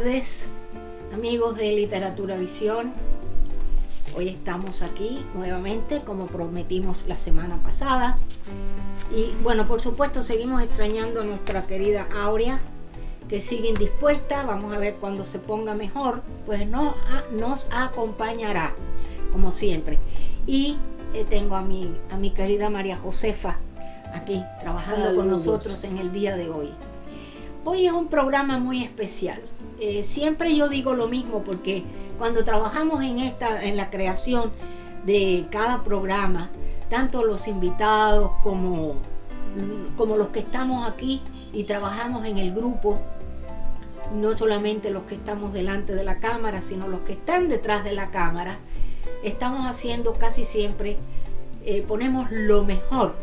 tardes, amigos de Literatura Visión. Hoy estamos aquí nuevamente, como prometimos la semana pasada. Y bueno, por supuesto, seguimos extrañando a nuestra querida Aurea, que sigue indispuesta. Vamos a ver cuando se ponga mejor, pues nos acompañará, como siempre. Y tengo a mi querida María Josefa aquí trabajando con nosotros en el día de hoy. Hoy es un programa muy especial. Siempre yo digo lo mismo porque cuando trabajamos en la creación de cada programa, tanto los invitados como los que estamos aquí y trabajamos en el grupo, no solamente los que estamos delante de la cámara, sino los que están detrás de la cámara, estamos haciendo casi siempre, ponemos lo mejor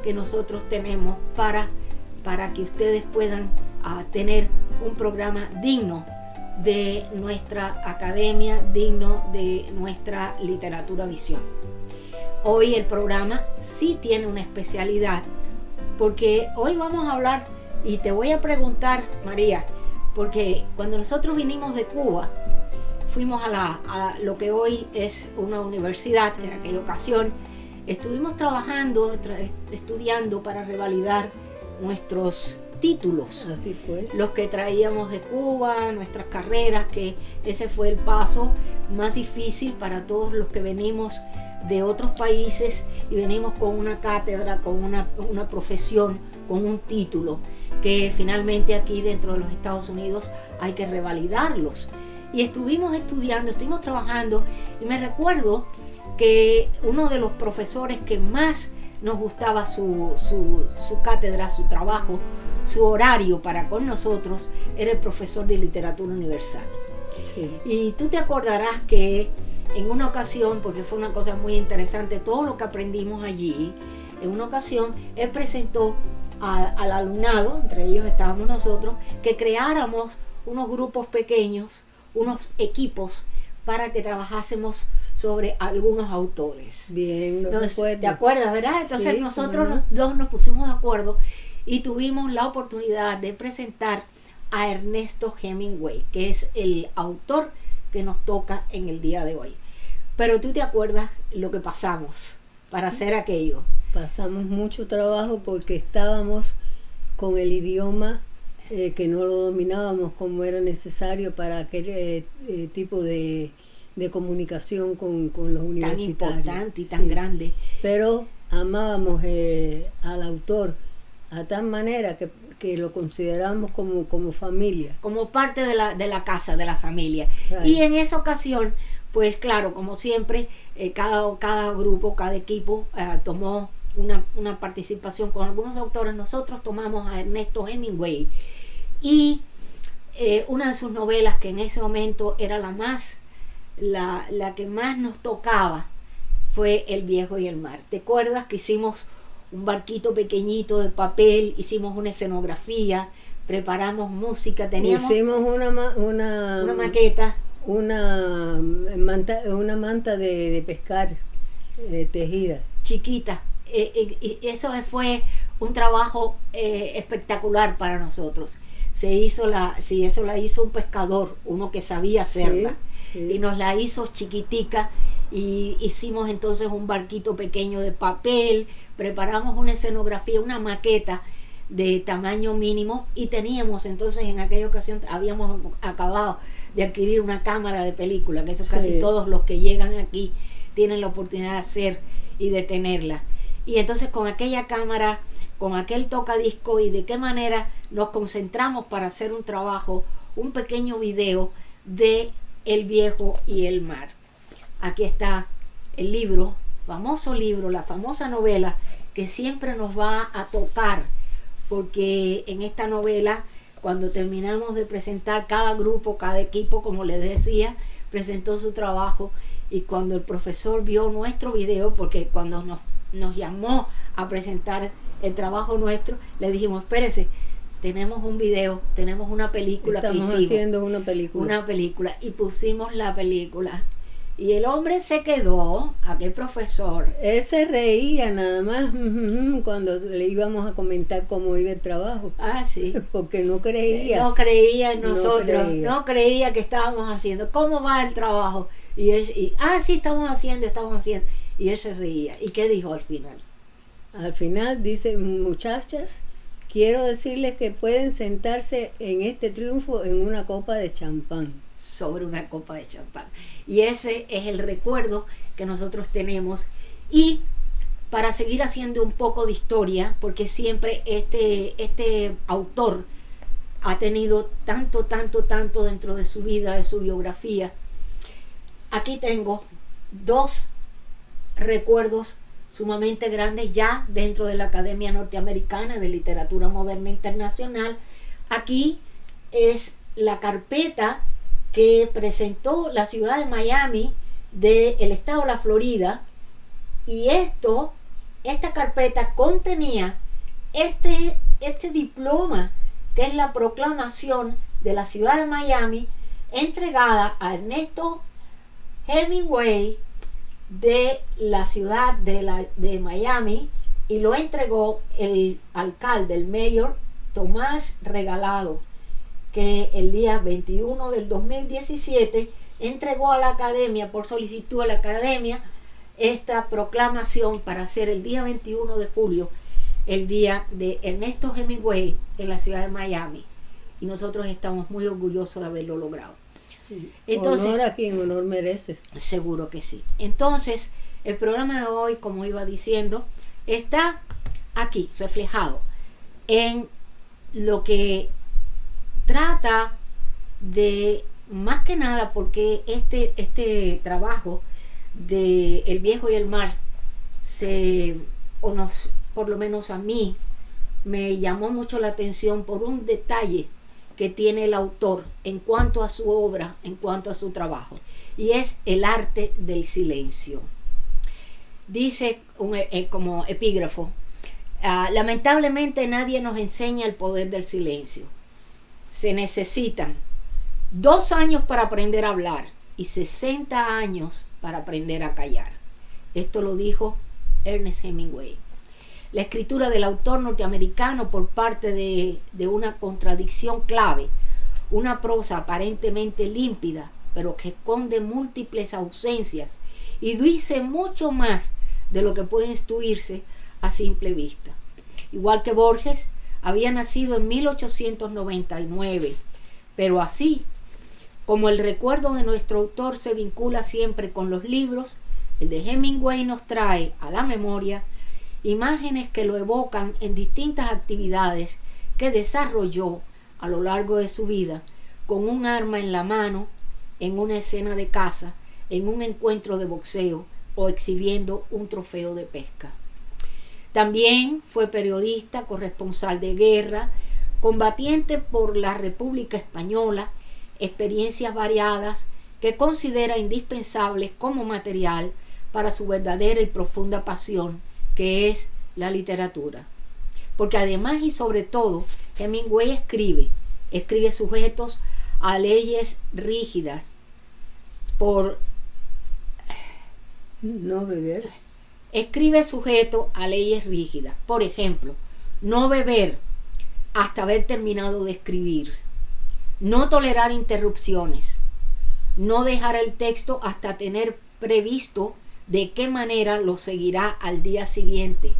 que nosotros tenemos para que ustedes puedan tener un programa digno de nuestra academia, digno de nuestra Literatura Visión. Hoy el programa sí tiene una especialidad, porque hoy vamos a hablar, y te voy a preguntar, María, porque cuando nosotros vinimos de Cuba, fuimos a lo que hoy es una universidad. En aquella ocasión estuvimos trabajando, estudiando para revalidar nuestros títulos. Así fue. Los que traíamos de Cuba, nuestras carreras, que ese fue el paso más difícil para todos los que venimos de otros países y venimos con una cátedra, con una profesión, con un título, que finalmente aquí dentro de los Estados Unidos hay que revalidarlos. Y estuvimos estudiando, estuvimos trabajando, y me recuerdo que uno de los profesores que más nos gustaba su cátedra, su trabajo, su horario para con nosotros, era el profesor de Literatura Universal. Sí. Y tú te acordarás que en una ocasión, porque fue una cosa muy interesante, todo lo que aprendimos allí, en una ocasión él presentó al alumnado, entre ellos estábamos nosotros, que creáramos unos grupos pequeños, unos equipos, para que trabajásemos sobre algunos autores. Bien, ¿te acuerdas, verdad? Entonces sí, nosotros dos nos pusimos de acuerdo y tuvimos la oportunidad de presentar a Ernesto Hemingway, que es el autor que nos toca en el día de hoy. Pero tú te acuerdas lo que pasamos para hacer aquello. Pasamos mucho trabajo porque estábamos con el idioma que no lo dominábamos como era necesario para aquel tipo de comunicación con los universitarios. Tan importante y tan grande. Pero amábamos al autor a tal manera que lo consideramos como familia. Como parte de la casa, de la familia. Right. Y en esa ocasión, pues claro, como siempre, cada grupo, cada equipo tomó una participación con algunos autores. Nosotros tomamos a Ernesto Hemingway y una de sus novelas, que en ese momento era la que más nos tocaba, fue El viejo y el mar. ¿Te acuerdas que hicimos un barquito pequeñito de papel, hicimos una escenografía, preparamos música, hicimos una maqueta, una manta de pescar tejida, chiquita? Y eso fue un trabajo espectacular para nosotros. Eso la hizo un pescador, uno que sabía hacerla, sí. Y nos la hizo chiquitica, y hicimos entonces un barquito pequeño de papel, preparamos una escenografía, una maqueta de tamaño mínimo, y teníamos entonces, en aquella ocasión habíamos acabado de adquirir una cámara de película, que eso sí. Casi todos los que llegan aquí tienen la oportunidad de hacer y de tenerla. Y entonces con aquella cámara, con aquel tocadisco, y de qué manera nos concentramos para hacer un trabajo, un pequeño video de El viejo y el mar. Aquí está el libro, famoso libro, la famosa novela que siempre nos va a tocar, porque en esta novela, cuando terminamos de presentar, cada grupo, cada equipo, como les decía, presentó su trabajo, y cuando el profesor vio nuestro video, porque cuando nos llamó a presentar el trabajo nuestro, le dijimos: espérese, tenemos un video, tenemos una película. Estamos haciendo una película. Y pusimos la película. Y el hombre se quedó, aquel profesor. Él se reía nada más cuando le íbamos a comentar cómo iba el trabajo. Ah, sí. Porque no creía. No creía en nosotros, No creía. no creía que estábamos haciendo. ¿Cómo va el trabajo? Sí, estamos haciendo. Y él se reía. ¿Y qué dijo al final? Al final dice, muchachas, quiero decirles que pueden sentarse en este triunfo en una copa de champán. Sobre una copa de champán. Y ese es el recuerdo que nosotros tenemos. Y para seguir haciendo un poco de historia, porque siempre este autor ha tenido tanto dentro de su vida, de su biografía. Aquí tengo 2 recuerdos sumamente grandes ya dentro de la Academia Norteamericana de Literatura Moderna Internacional. Aquí es la carpeta que presentó la ciudad de Miami del estado de la Florida, y esta carpeta contenía este diploma, que es la proclamación de la ciudad de Miami entregada a Ernesto Hemingway de la ciudad de Miami, y lo entregó el alcalde, el mayor Tomás Regalado, que el día 21 del 2017 entregó a la academia, por solicitud de la academia, esta proclamación para hacer el día 21 de julio el día de Ernesto Hemingway en la ciudad de Miami, y nosotros estamos muy orgullosos de haberlo logrado. Entonces, honor a quien honor merece. Seguro que sí. Entonces, el programa de hoy, como iba diciendo, está aquí reflejado en lo que trata de, más que nada, porque este trabajo de El Viejo y el Mar por lo menos a mí, me llamó mucho la atención por un detalle que tiene el autor en cuanto a su obra, en cuanto a su trabajo, y es el arte del silencio. Dice como epígrafo, lamentablemente nadie nos enseña el poder del silencio. Se necesitan 2 años para aprender a hablar y 60 años para aprender a callar. Esto lo dijo Ernest Hemingway. La escritura del autor norteamericano, por parte de una contradicción clave, una prosa aparentemente límpida, pero que esconde múltiples ausencias y dice mucho más de lo que puede intuirse a simple vista. Igual que Borges, había nacido en 1899, pero así como el recuerdo de nuestro autor se vincula siempre con los libros, el de Hemingway nos trae a la memoria imágenes que lo evocan en distintas actividades que desarrolló a lo largo de su vida, con un arma en la mano, en una escena de caza, en un encuentro de boxeo o exhibiendo un trofeo de pesca. También fue periodista, corresponsal de guerra, combatiente por la República Española, experiencias variadas que considera indispensables como material para su verdadera y profunda pasión, que es la literatura. Porque además y sobre todo, Hemingway escribe sujetos a leyes rígidas por no beber. Escribe sujeto a leyes rígidas. Por ejemplo, no beber hasta haber terminado de escribir, no tolerar interrupciones, no dejar el texto hasta tener previsto de qué manera lo seguirá al día siguiente.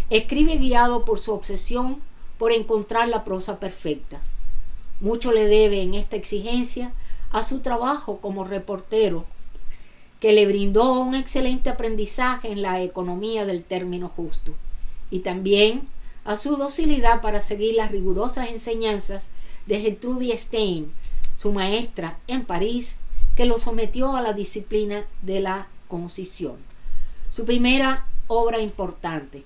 Escribe guiado por su obsesión por encontrar la prosa perfecta. Mucho le debe en esta exigencia a su trabajo como reportero, que le brindó un excelente aprendizaje en la economía del término justo, y también a su docilidad para seguir las rigurosas enseñanzas de Gertrude Stein, su maestra en París, que lo sometió a la disciplina de la concisión. Su primera obra importante,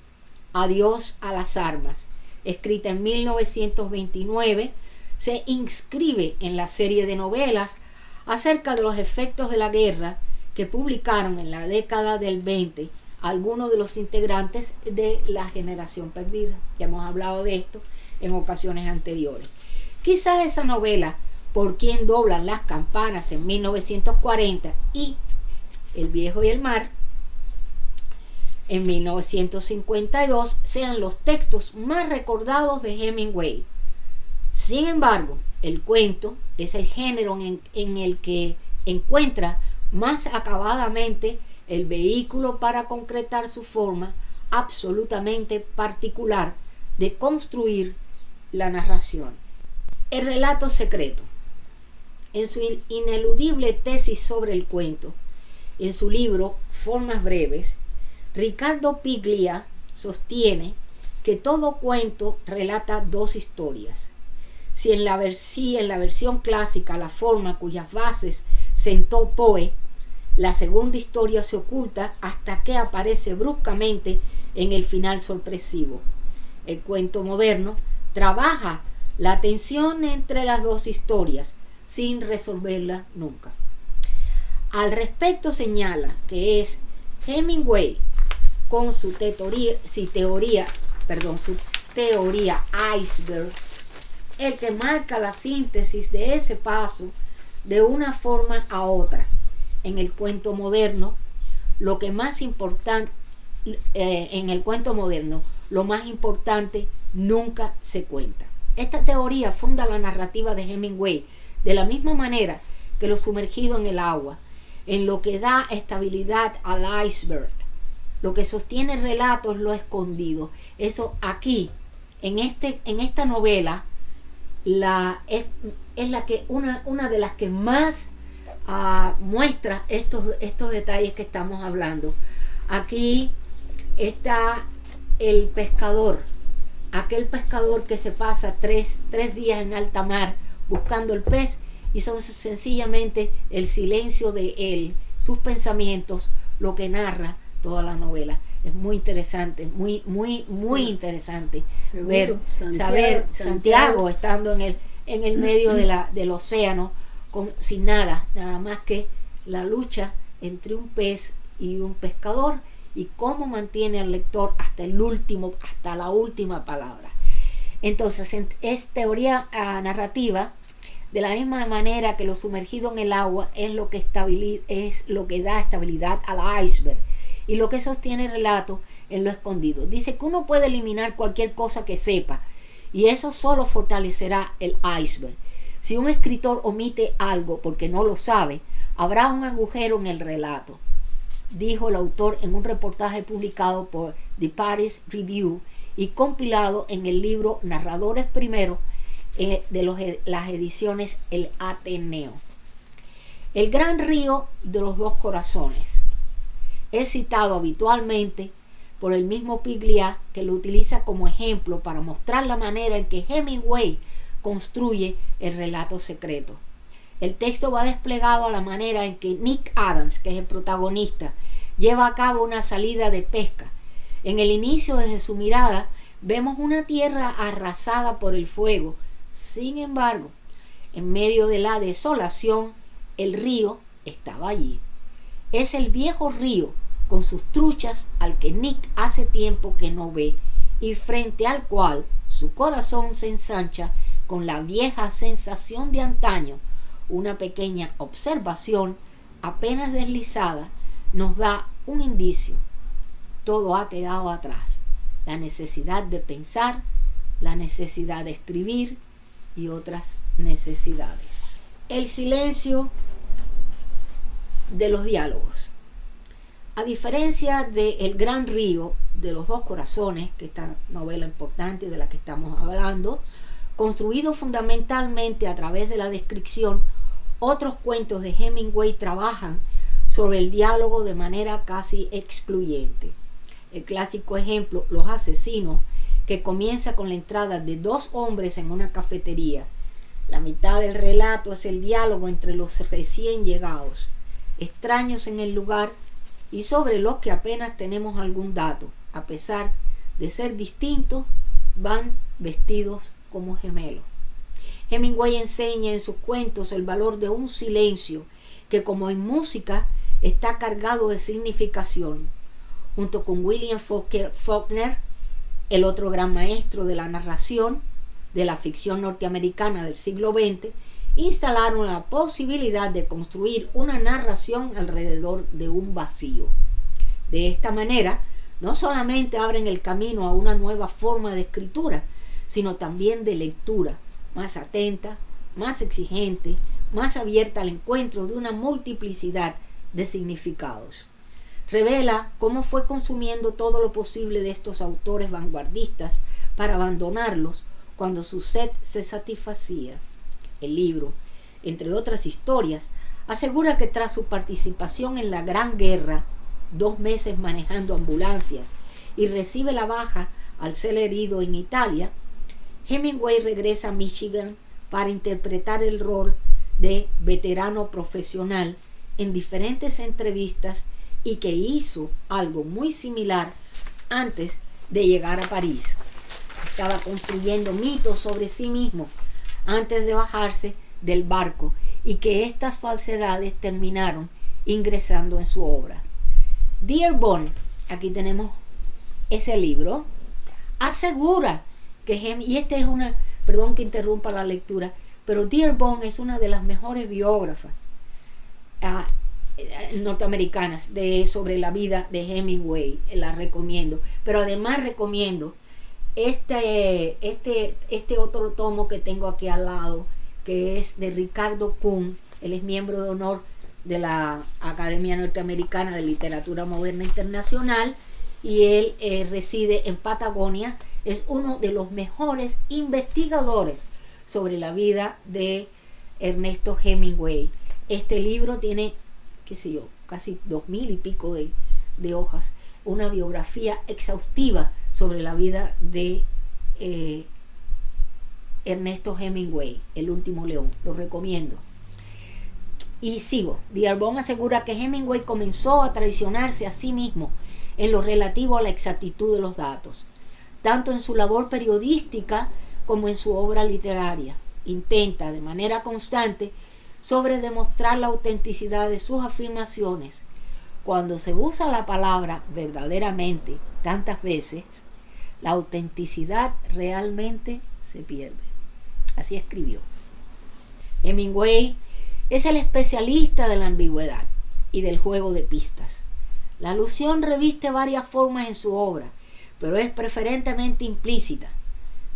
Adiós a las armas, escrita en 1929, se inscribe en la serie de novelas acerca de los efectos de la guerra que publicaron en la década del 20 algunos de los integrantes de La Generación Perdida. Ya hemos hablado de esto en ocasiones anteriores. Quizás esa novela, Por quien doblan las campanas, en 1940, y El viejo y el mar, en 1952, sean los textos más recordados de Hemingway. Sin embargo, el cuento es el género en el que encuentra más acabadamente el vehículo para concretar su forma absolutamente particular de construir la narración. El relato secreto. En su ineludible tesis sobre el cuento, en su libro Formas breves, Riccardo Piglia sostiene que todo cuento relata dos historias. Si en la versión clásica la forma cuyas bases sentó Poe, la segunda historia se oculta hasta que aparece bruscamente en el final sorpresivo. El cuento moderno trabaja la tensión entre las dos historias sin resolverla nunca. Al respecto señala que es Hemingway con su teoría iceberg el que marca la síntesis de ese paso de una forma a otra. En el cuento moderno, lo más importante nunca se cuenta. Esta teoría funda la narrativa de Hemingway de la misma manera que lo sumergido en el agua, en lo que da estabilidad al iceberg. Lo que sostiene el relato es lo escondido. Eso aquí, en esta novela, es una de las que más muestra estos detalles que estamos hablando. Aquí está el pescador, aquel pescador que se pasa tres días en alta mar buscando el pez, y son sencillamente el silencio de él, sus pensamientos, lo que narra toda la novela. Es muy interesante, muy interesante ver, saber Santiago estando en el medio del océano, sin nada más que la lucha entre un pez y un pescador, y cómo mantiene al lector hasta la última palabra. Entonces, es teoría narrativa. De la misma manera que lo sumergido en el agua es lo que da estabilidad al iceberg, y lo que sostiene el relato en lo escondido. Dice que uno puede eliminar cualquier cosa que sepa, y eso solo fortalecerá el iceberg. Si un escritor omite algo porque no lo sabe, habrá un agujero en el relato, dijo el autor en un reportaje publicado por The Paris Review y compilado en el libro Narradores Primero de las ediciones El Ateneo. El gran río de los dos corazones es citado habitualmente por el mismo Piglia, que lo utiliza como ejemplo para mostrar la manera en que Hemingway construye el relato secreto. El texto va desplegado a la manera en que Nick Adams, que es el protagonista, lleva a cabo una salida de pesca. En el inicio, desde su mirada, vemos una tierra arrasada por el fuego. Sin embargo, en medio de la desolación, el río estaba allí. Es el viejo río con sus truchas al que Nick hace tiempo que no ve, y frente al cual su corazón se ensancha con la vieja sensación de antaño. Una pequeña observación apenas deslizada nos da un indicio. Todo ha quedado atrás. La necesidad de pensar, la necesidad de escribir y otras necesidades. El silencio de los diálogos. A diferencia de El Gran Río de los Dos Corazones, que esta novela importante de la que estamos hablando, construido fundamentalmente a través de la descripción, otros cuentos de Hemingway trabajan sobre el diálogo de manera casi excluyente. El clásico ejemplo, Los Asesinos, que comienza con la entrada de dos hombres en una cafetería. La mitad del relato es el diálogo entre los recién llegados, extraños en el lugar y sobre los que apenas tenemos algún dato. A pesar de ser distintos, van vestidos como gemelos. Hemingway enseña en sus cuentos el valor de un silencio que, como en música, está cargado de significación. Junto con William Faulkner, el otro gran maestro de la narración de la ficción norteamericana del siglo XX, instalaron la posibilidad de construir una narración alrededor de un vacío. De esta manera, no solamente abren el camino a una nueva forma de escritura, sino también de lectura, más atenta, más exigente, más abierta al encuentro de una multiplicidad de significados. Revela cómo fue consumiendo todo lo posible de estos autores vanguardistas para abandonarlos cuando su sed se satisfacía. El libro, entre otras historias, asegura que tras su participación en la Gran Guerra, 2 meses manejando ambulancias y recibe la baja al ser herido en Italia, Hemingway regresa a Michigan para interpretar el rol de veterano profesional en diferentes entrevistas y que hizo algo muy similar antes de llegar a París. Estaba construyendo mitos sobre sí mismo antes de bajarse del barco y que estas falsedades terminaron ingresando en su obra. Dearborn, aquí tenemos ese libro, asegura que y esta es una, perdón que interrumpa la lectura, pero Dearborn es una de las mejores biógrafas norteamericanas sobre la vida de Hemingway. La recomiendo, pero además recomiendo este otro tomo que tengo aquí al lado, que es de Ricardo Kuhn. Él es miembro de honor de la Academia Norteamericana de Literatura Moderna Internacional y él reside en Patagonia. Es uno de los mejores investigadores sobre la vida de Ernesto Hemingway. Este libro tiene, qué sé yo, casi 2000 y pico de hojas, una biografía exhaustiva sobre la vida de Ernesto Hemingway, El último león. Lo recomiendo. Y sigo. Dearborn asegura que Hemingway comenzó a traicionarse a sí mismo en lo relativo a la exactitud de los datos, tanto en su labor periodística como en su obra literaria. Intenta de manera constante sobredemostrar la autenticidad de sus afirmaciones. Cuando se usa la palabra verdaderamente tantas veces, la autenticidad realmente se pierde. Así escribió. Hemingway es el especialista de la ambigüedad y del juego de pistas. La alusión reviste varias formas en su obra, pero es preferentemente implícita.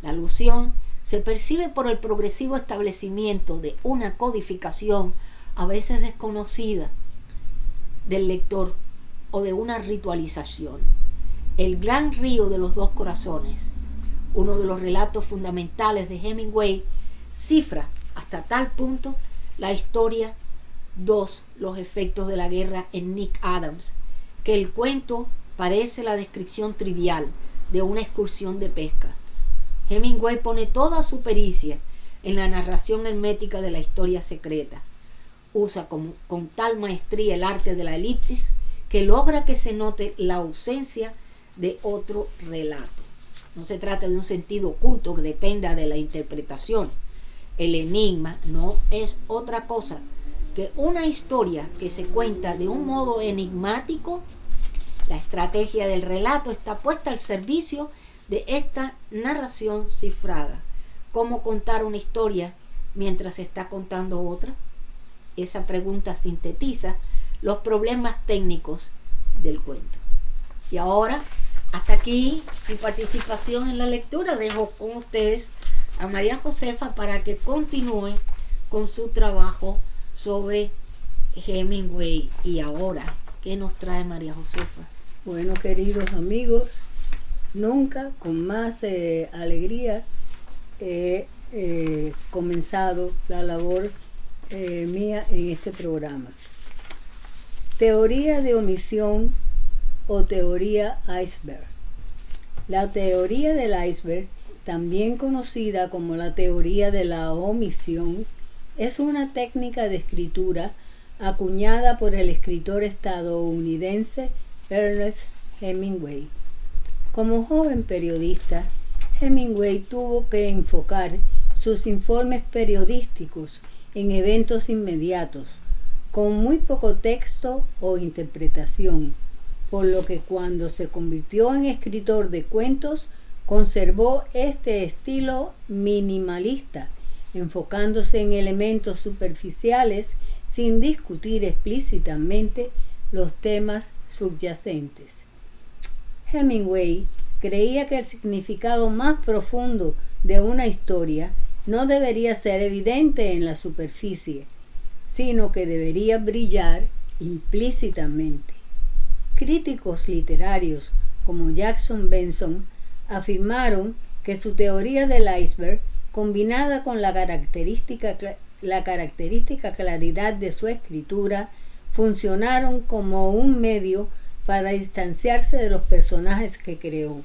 La alusión se percibe por el progresivo establecimiento de una codificación a veces desconocida del lector o de una ritualización. El gran río de los dos corazones, uno de los relatos fundamentales de Hemingway, cifra hasta tal punto la historia 2, los efectos de la guerra en Nick Adams, que el cuento parece la descripción trivial de una excursión de pesca. Hemingway pone toda su pericia en la narración hermética de la historia secreta. Usa con tal maestría el arte de la elipsis que logra que se note la ausencia de otro relato. No se trata de un sentido oculto que dependa de la interpretación. El enigma no es otra cosa que una historia que se cuenta de un modo enigmático. La estrategia del relato está puesta al servicio de esta narración cifrada. ¿Cómo contar una historia mientras se está contando otra? Esa pregunta sintetiza los problemas técnicos del cuento. Y ahora, hasta aquí mi participación en la lectura. Dejo con ustedes a María Josefa para que continúe con su trabajo sobre Hemingway. Y ahora, ¿qué nos trae María Josefa? Bueno, queridos amigos, nunca con más alegría he comenzado la labor mía en este programa. Teoría de omisión o teoría iceberg. La teoría del iceberg, también conocida como la teoría de la omisión, es una técnica de escritura acuñada por el escritor estadounidense Ernest Hemingway. Como joven periodista, Hemingway tuvo que enfocar sus informes periodísticos en eventos inmediatos, con muy poco texto o interpretación, por lo que cuando se convirtió en escritor de cuentos, conservó este estilo minimalista enfocándose en elementos superficiales sin discutir explícitamente los temas subyacentes. Hemingway creía que el significado más profundo de una historia no debería ser evidente en la superficie, sino que debería brillar implícitamente. Críticos literarios como Jackson Benson afirmaron que su teoría del iceberg, combinada con la característica claridad de su escritura, funcionaron como un medio para distanciarse de los personajes que creó.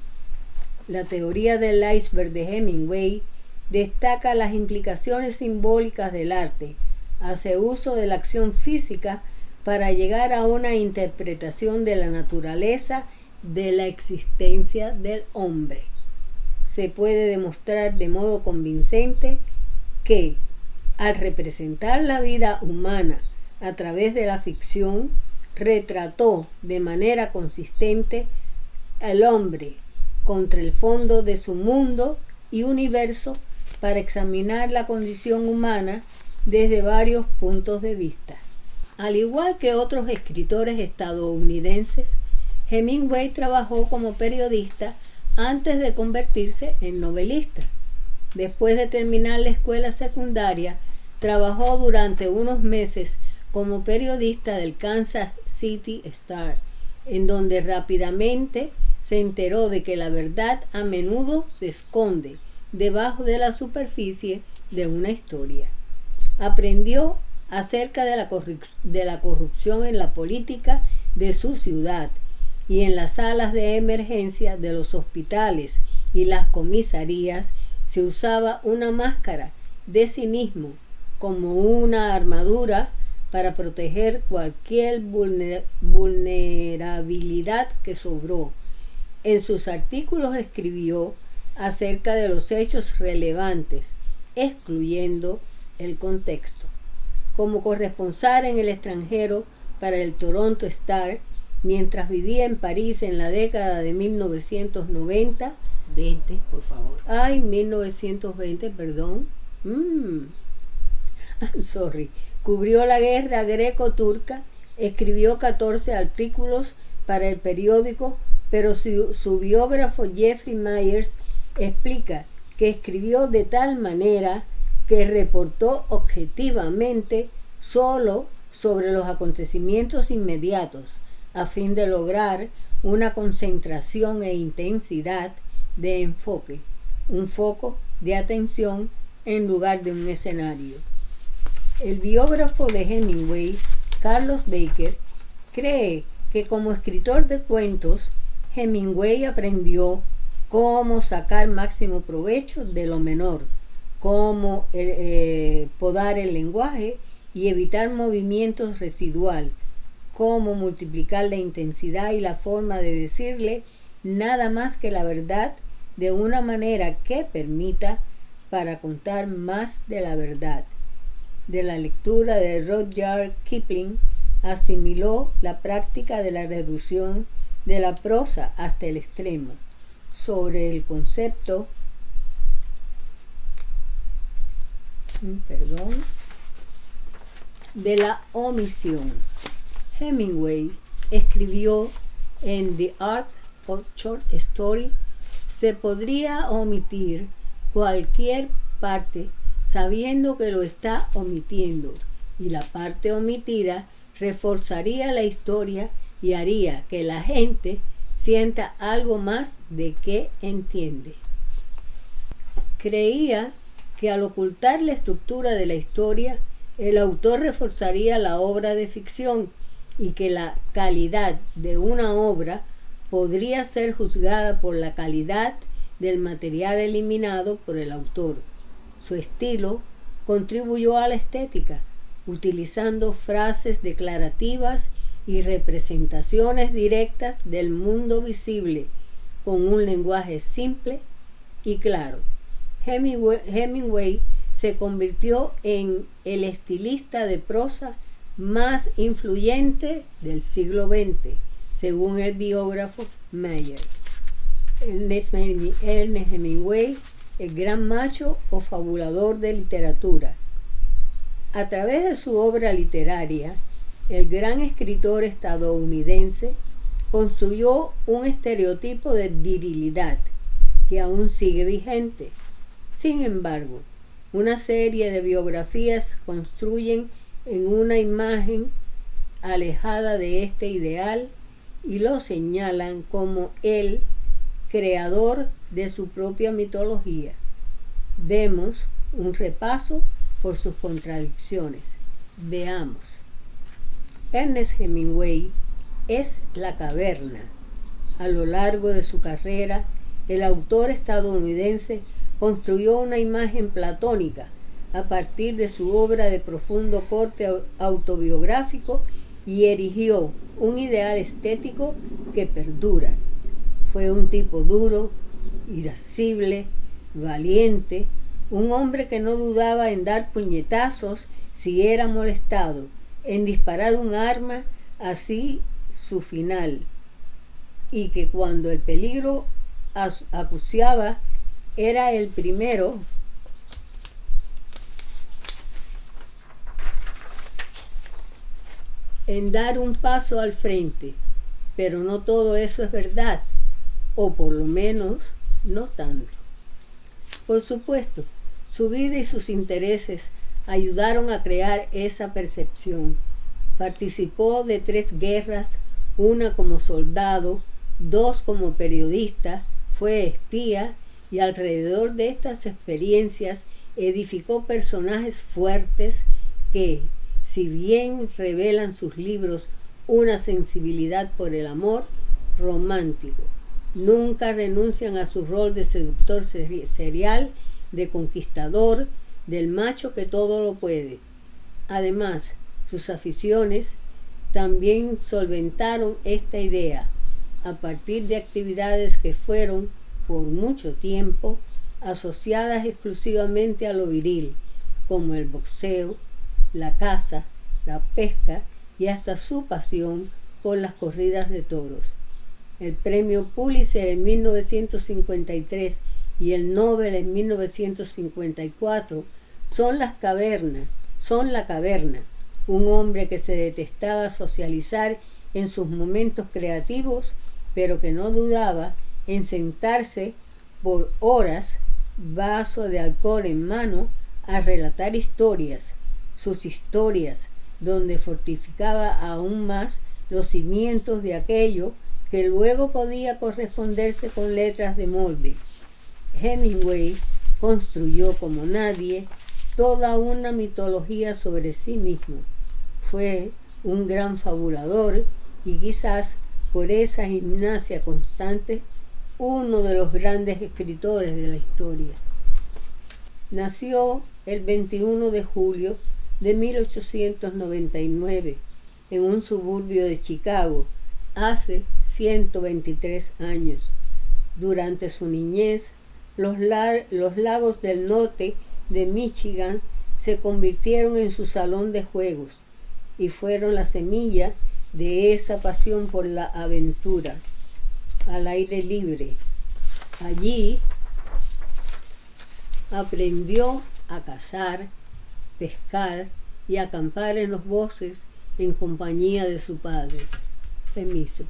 La teoría del iceberg de Hemingway destaca las implicaciones simbólicas del arte, hace uso de la acción física para llegar a una interpretación de la naturaleza de la existencia del hombre. Se puede demostrar de modo convincente que, al representar la vida humana a través de la ficción, retrató de manera consistente al hombre contra el fondo de su mundo y universo para examinar la condición humana desde varios puntos de vista. Al igual que otros escritores estadounidenses, Hemingway trabajó como periodista antes de convertirse en novelista. Después de terminar la escuela secundaria, trabajó durante unos meses como periodista del Kansas City Star, en donde rápidamente se enteró de que la verdad a menudo se esconde debajo de la superficie de una historia. Aprendió acerca de la corrupción en la política de su ciudad y en las salas de emergencia de los hospitales y las comisarías se usaba una máscara de cinismo como una armadura para proteger cualquier vulnerabilidad que sobró. En sus artículos escribió acerca de los hechos relevantes, excluyendo el contexto. Como corresponsal en el extranjero para el Toronto Star, mientras vivía en París en la década de 1990. 20, por favor. 1920, perdón. Sorry. Cubrió la guerra greco-turca, escribió 14 artículos para el periódico, pero su biógrafo Jeffrey Myers explica que escribió de tal manera que reportó objetivamente solo sobre los acontecimientos inmediatos, a fin de lograr una concentración e intensidad de enfoque, un foco de atención en lugar de un escenario. El biógrafo de Hemingway, Carlos Baker, cree que como escritor de cuentos, Hemingway aprendió cómo sacar máximo provecho de lo menor, cómo podar el lenguaje y evitar movimientos residual, cómo multiplicar la intensidad y la forma de decirle nada más que la verdad de una manera que permita para contar más de la verdad. De la lectura de Rudyard Kipling asimiló la práctica de la reducción de la prosa hasta el extremo. Sobre el concepto de la omisión, Hemingway escribió en The Art of Short Story: se podría omitir cualquier parte sabiendo que lo está omitiendo, y la parte omitida reforzaría la historia y haría que la gente sienta algo más de que entiende. Creía que al ocultar la estructura de la historia, el autor reforzaría la obra de ficción y que la calidad de una obra podría ser juzgada por la calidad del material eliminado por el autor. Su estilo contribuyó a la estética, utilizando frases declarativas y representaciones directas del mundo visible, con un lenguaje simple y claro. Hemingway se convirtió en el estilista de prosa más influyente del siglo XX, según el biógrafo Meyer. Ernest Hemingway el gran macho o fabulador de literatura. A través de su obra literaria, el gran escritor estadounidense construyó un estereotipo de virilidad que aún sigue vigente. Sin embargo, una serie de biografías construyen en una imagen alejada de este ideal y lo señalan como el creador de su propia mitología. Demos un repaso por sus contradicciones. Veamos. Ernest Hemingway es la caverna. A lo largo de su carrera, el autor estadounidense construyó una imagen platónica a partir de su obra de profundo corte autobiográfico y erigió un ideal estético que perdura. Fue un tipo duro, irascible, valiente, un hombre que no dudaba en dar puñetazos si era molestado, en disparar un arma, así su final, y que cuando el peligro acuciaba era el primero en dar un paso al frente. Pero no todo eso es verdad, o por lo menos no tanto. Por supuesto, su vida y sus intereses ayudaron a crear esa percepción. Participó de 3 guerras, una como soldado, 2 como periodista, fue espía y alrededor de estas experiencias edificó personajes fuertes que, si bien revelan sus libros una sensibilidad por el amor romántico, nunca renuncian a su rol de seductor serial, de conquistador, del macho que todo lo puede. Además, sus aficiones también solventaron esta idea a partir de actividades que fueron, por mucho tiempo, asociadas exclusivamente a lo viril, como el boxeo, la caza, la pesca y hasta su pasión por las corridas de toros. El premio Pulitzer en 1953 y el Nobel en 1954 son la caverna, un hombre que se detestaba socializar en sus momentos creativos, pero que no dudaba en sentarse por horas, vaso de alcohol en mano, a relatar historias, sus historias, donde fortificaba aún más los cimientos de aquello que luego podía corresponderse con letras de molde. Hemingway construyó como nadie toda una mitología sobre sí mismo. Fue un gran fabulador y quizás por esa gimnasia constante, uno de los grandes escritores de la historia. Nació el 21 de julio de 1899 en un suburbio de Chicago, hace 123 años. Durante su niñez, los lagos del norte de Michigan se convirtieron en su salón de juegos y fueron la semilla de esa pasión por la aventura al aire libre. Allí aprendió a cazar, pescar y acampar en los bosques en compañía de su padre. Permiso.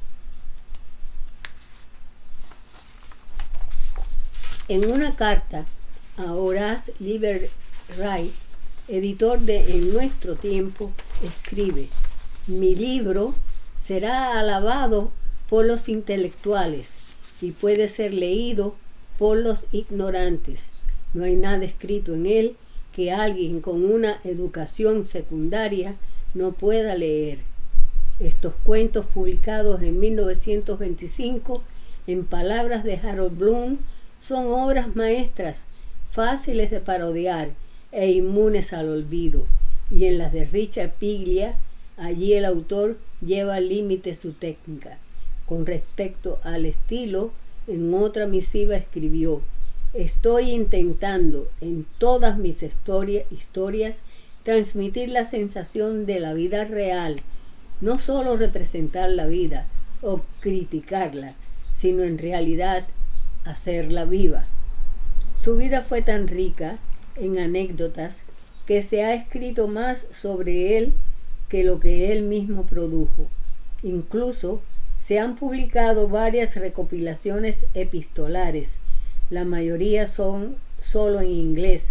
En una carta a Horace Liveright, editor de En Nuestro Tiempo, escribe: mi libro será alabado por los intelectuales y puede ser leído por los ignorantes. No hay nada escrito en él que alguien con una educación secundaria no pueda leer. Estos cuentos, publicados en 1925, en palabras de Harold Bloom, son obras maestras, fáciles de parodiar e inmunes al olvido. Y en las de Richard Piglia, allí el autor lleva al límite su técnica. Con respecto al estilo, en otra misiva escribió: estoy intentando en todas mis historias transmitir la sensación de la vida real, no solo representar la vida o criticarla, sino en realidad hacerla viva. Su vida fue tan rica en anécdotas que se ha escrito más sobre él que lo que él mismo produjo. Incluso se han publicado varias recopilaciones epistolares, la mayoría son solo en inglés,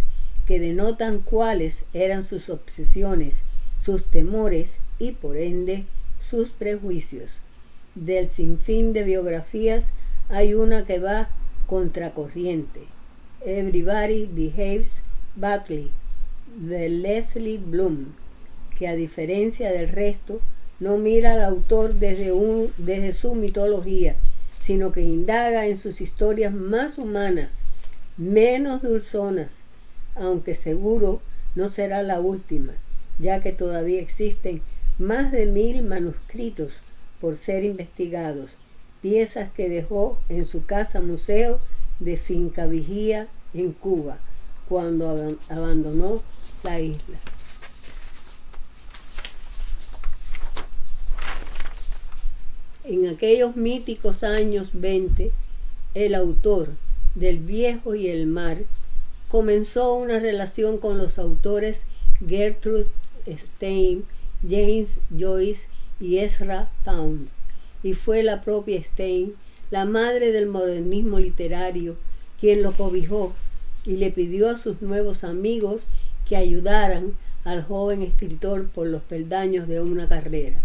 que denotan cuáles eran sus obsesiones, sus temores y por ende sus prejuicios. Del sinfín de biografías hay una que va contracorriente, Everybody Behaves Badly, de Leslie Bloom, que a diferencia del resto no mira al autor desde su mitología, sino que indaga en sus historias más humanas, menos dulzonas, aunque seguro no será la última, ya que todavía existen más de 1000 manuscritos por ser investigados, piezas que dejó en su casa museo de Finca Vigía en Cuba, cuando abandonó la isla. En aquellos míticos años 20, el autor del Viejo y el Mar comenzó una relación con los autores Gertrude Stein, James Joyce y Ezra Pound, y fue la propia Stein, la madre del modernismo literario, quien lo cobijó y le pidió a sus nuevos amigos que ayudaran al joven escritor por los peldaños de una carrera.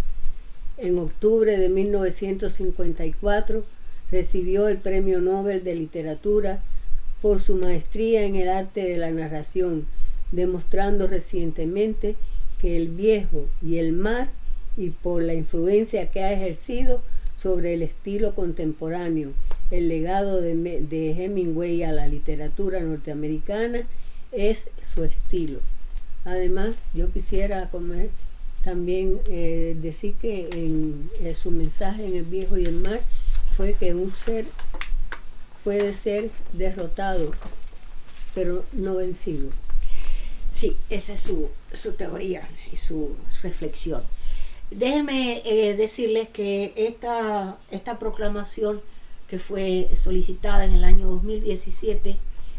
En octubre de 1954 recibió el Premio Nobel de Literatura por su maestría en el arte de la narración, demostrando recientemente que El Viejo y el Mar, y por la influencia que ha ejercido sobre el estilo contemporáneo, el legado de Hemingway a la literatura norteamericana, es su estilo. Además, yo quisiera también decir que en su mensaje en El Viejo y el Mar fue que un ser puede ser derrotado, pero no vencido. Sí, esa es su teoría y su reflexión. Déjenme decirles que esta proclamación que fue solicitada en el año 2017,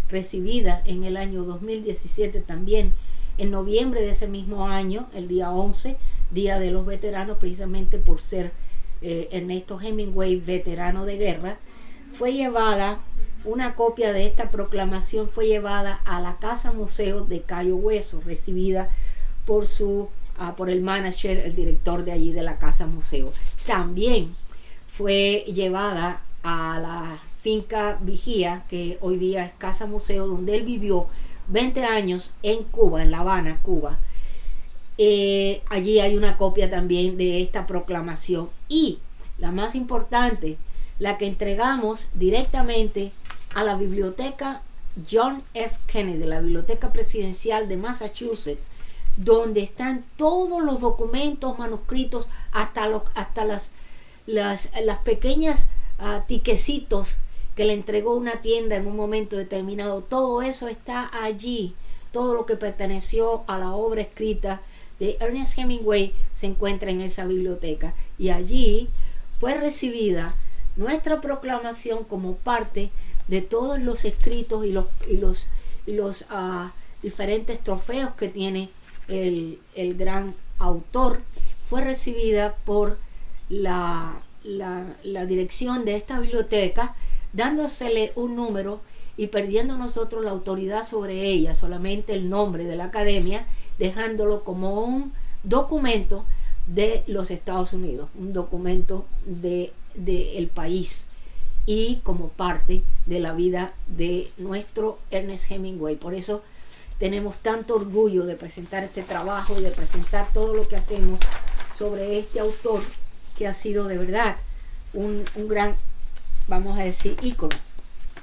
recibida en el año 2017 también, en noviembre de ese mismo año, el día 11, Día de los Veteranos, precisamente por ser Ernesto Hemingway veterano de guerra, una copia de esta proclamación fue llevada a la Casa Museo de Cayo Hueso, recibida por el manager, el director de allí de la Casa Museo. También fue llevada a la Finca Vigía, que hoy día es Casa Museo, donde él vivió 20 años en Cuba, en La Habana, Cuba. Allí hay una copia también de esta proclamación. Y la más importante, la que entregamos directamente a la biblioteca John F. Kennedy, la biblioteca presidencial de Massachusetts, donde están todos los documentos, manuscritos, hasta las pequeñas tiquecitos que le entregó una tienda en un momento determinado. Todo eso está allí. Todo lo que perteneció a la obra escrita de Ernest Hemingway se encuentra en esa biblioteca, y allí fue recibida nuestra proclamación como parte de todos los escritos y los diferentes trofeos que tiene el gran autor. Fue recibida por la dirección de esta biblioteca, dándosele un número y perdiendo nosotros la autoridad sobre ella, solamente el nombre de la academia, dejándolo como un documento de los Estados Unidos, un documento del país, y como parte de la vida de nuestro Ernest Hemingway. Por eso tenemos tanto orgullo de presentar este trabajo y de presentar todo lo que hacemos sobre este autor, que ha sido de verdad un gran, vamos a decir, ícono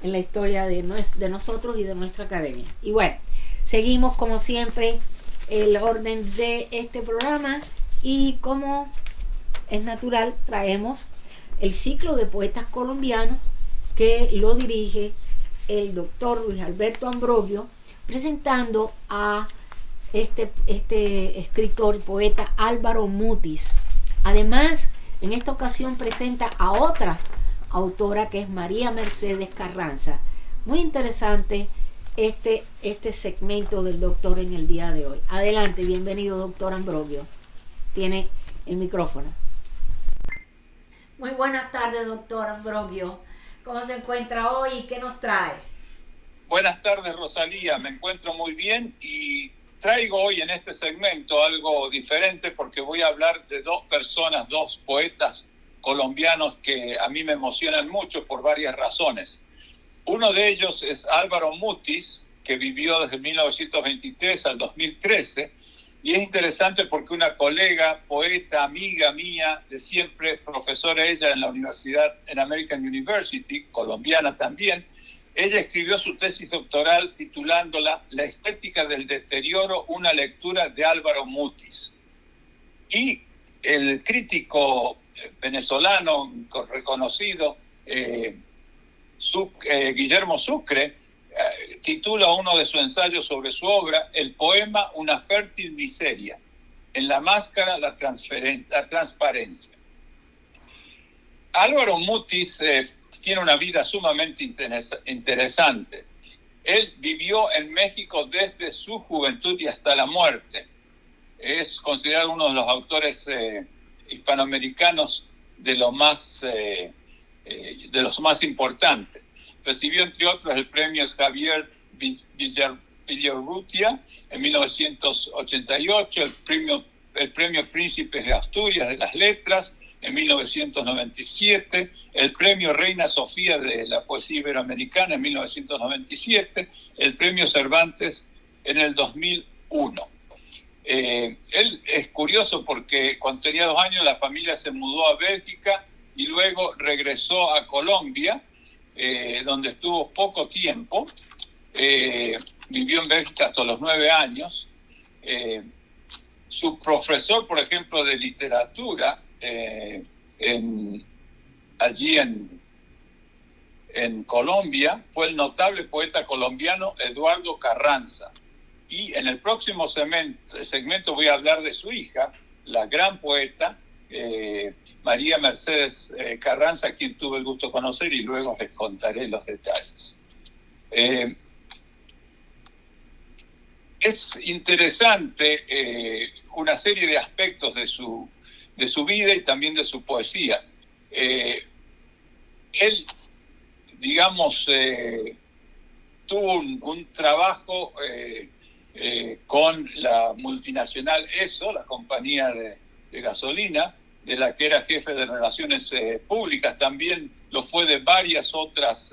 en la historia de nosotros y de nuestra academia. Y bueno, seguimos como siempre el orden de este programa, y como es natural, traemos el ciclo de poetas colombianos, que lo dirige el doctor Luis Alberto Ambrogio, presentando a este escritor y poeta Álvaro Mutis. Además, en esta ocasión presenta a otra autora, que es María Mercedes Carranza. Muy interesante este segmento del doctor en el día de hoy. Adelante, bienvenido, doctor Ambrogio. Tiene el micrófono. Muy buenas tardes, doctor Ambrogio. ¿Cómo se encuentra hoy y qué nos trae? Buenas tardes, Rosalía. Me encuentro muy bien y traigo hoy en este segmento algo diferente porque voy a hablar de dos personas, dos poetas colombianos que a mí me emocionan mucho por varias razones. Uno de ellos es Álvaro Mutis, que vivió desde 1923 al 2013, y es interesante porque una colega, poeta, amiga mía de siempre, profesora ella en la universidad, en American University, colombiana también, ella escribió su tesis doctoral titulándola La estética del deterioro, una lectura de Álvaro Mutis. Y el crítico venezolano reconocido, Guillermo Sucre, titula uno de sus ensayos sobre su obra, el poema Una fértil miseria, en la máscara la transparencia. Álvaro Mutis tiene una vida sumamente interesante. Él vivió en México desde su juventud y hasta la muerte. Es considerado uno de los autores hispanoamericanos de los más importantes. Recibió, entre otros, el premio Javier Villarrutia en 1988, el premio Príncipes de Asturias de las Letras en 1997, el premio Reina Sofía de la Poesía Iberoamericana en 1997, el premio Cervantes en el 2001. Él es curioso porque cuando tenía 2 años la familia se mudó a Bélgica y luego regresó a Colombia, donde estuvo poco tiempo. Vivió en Bélgica hasta los 9 años. Su profesor, por ejemplo, de literatura, allí en Colombia, fue el notable poeta colombiano Eduardo Carranza. Y en el próximo segmento voy a hablar de su hija, la gran poeta María Mercedes Carranza, a quien tuve el gusto de conocer, y luego les contaré los detalles. Es interesante una serie de aspectos de su vida y también de su poesía. Él, digamos, tuvo un trabajo con la multinacional ESO, la compañía de gasolina, de la que era jefe de relaciones públicas. También lo fue de varias otras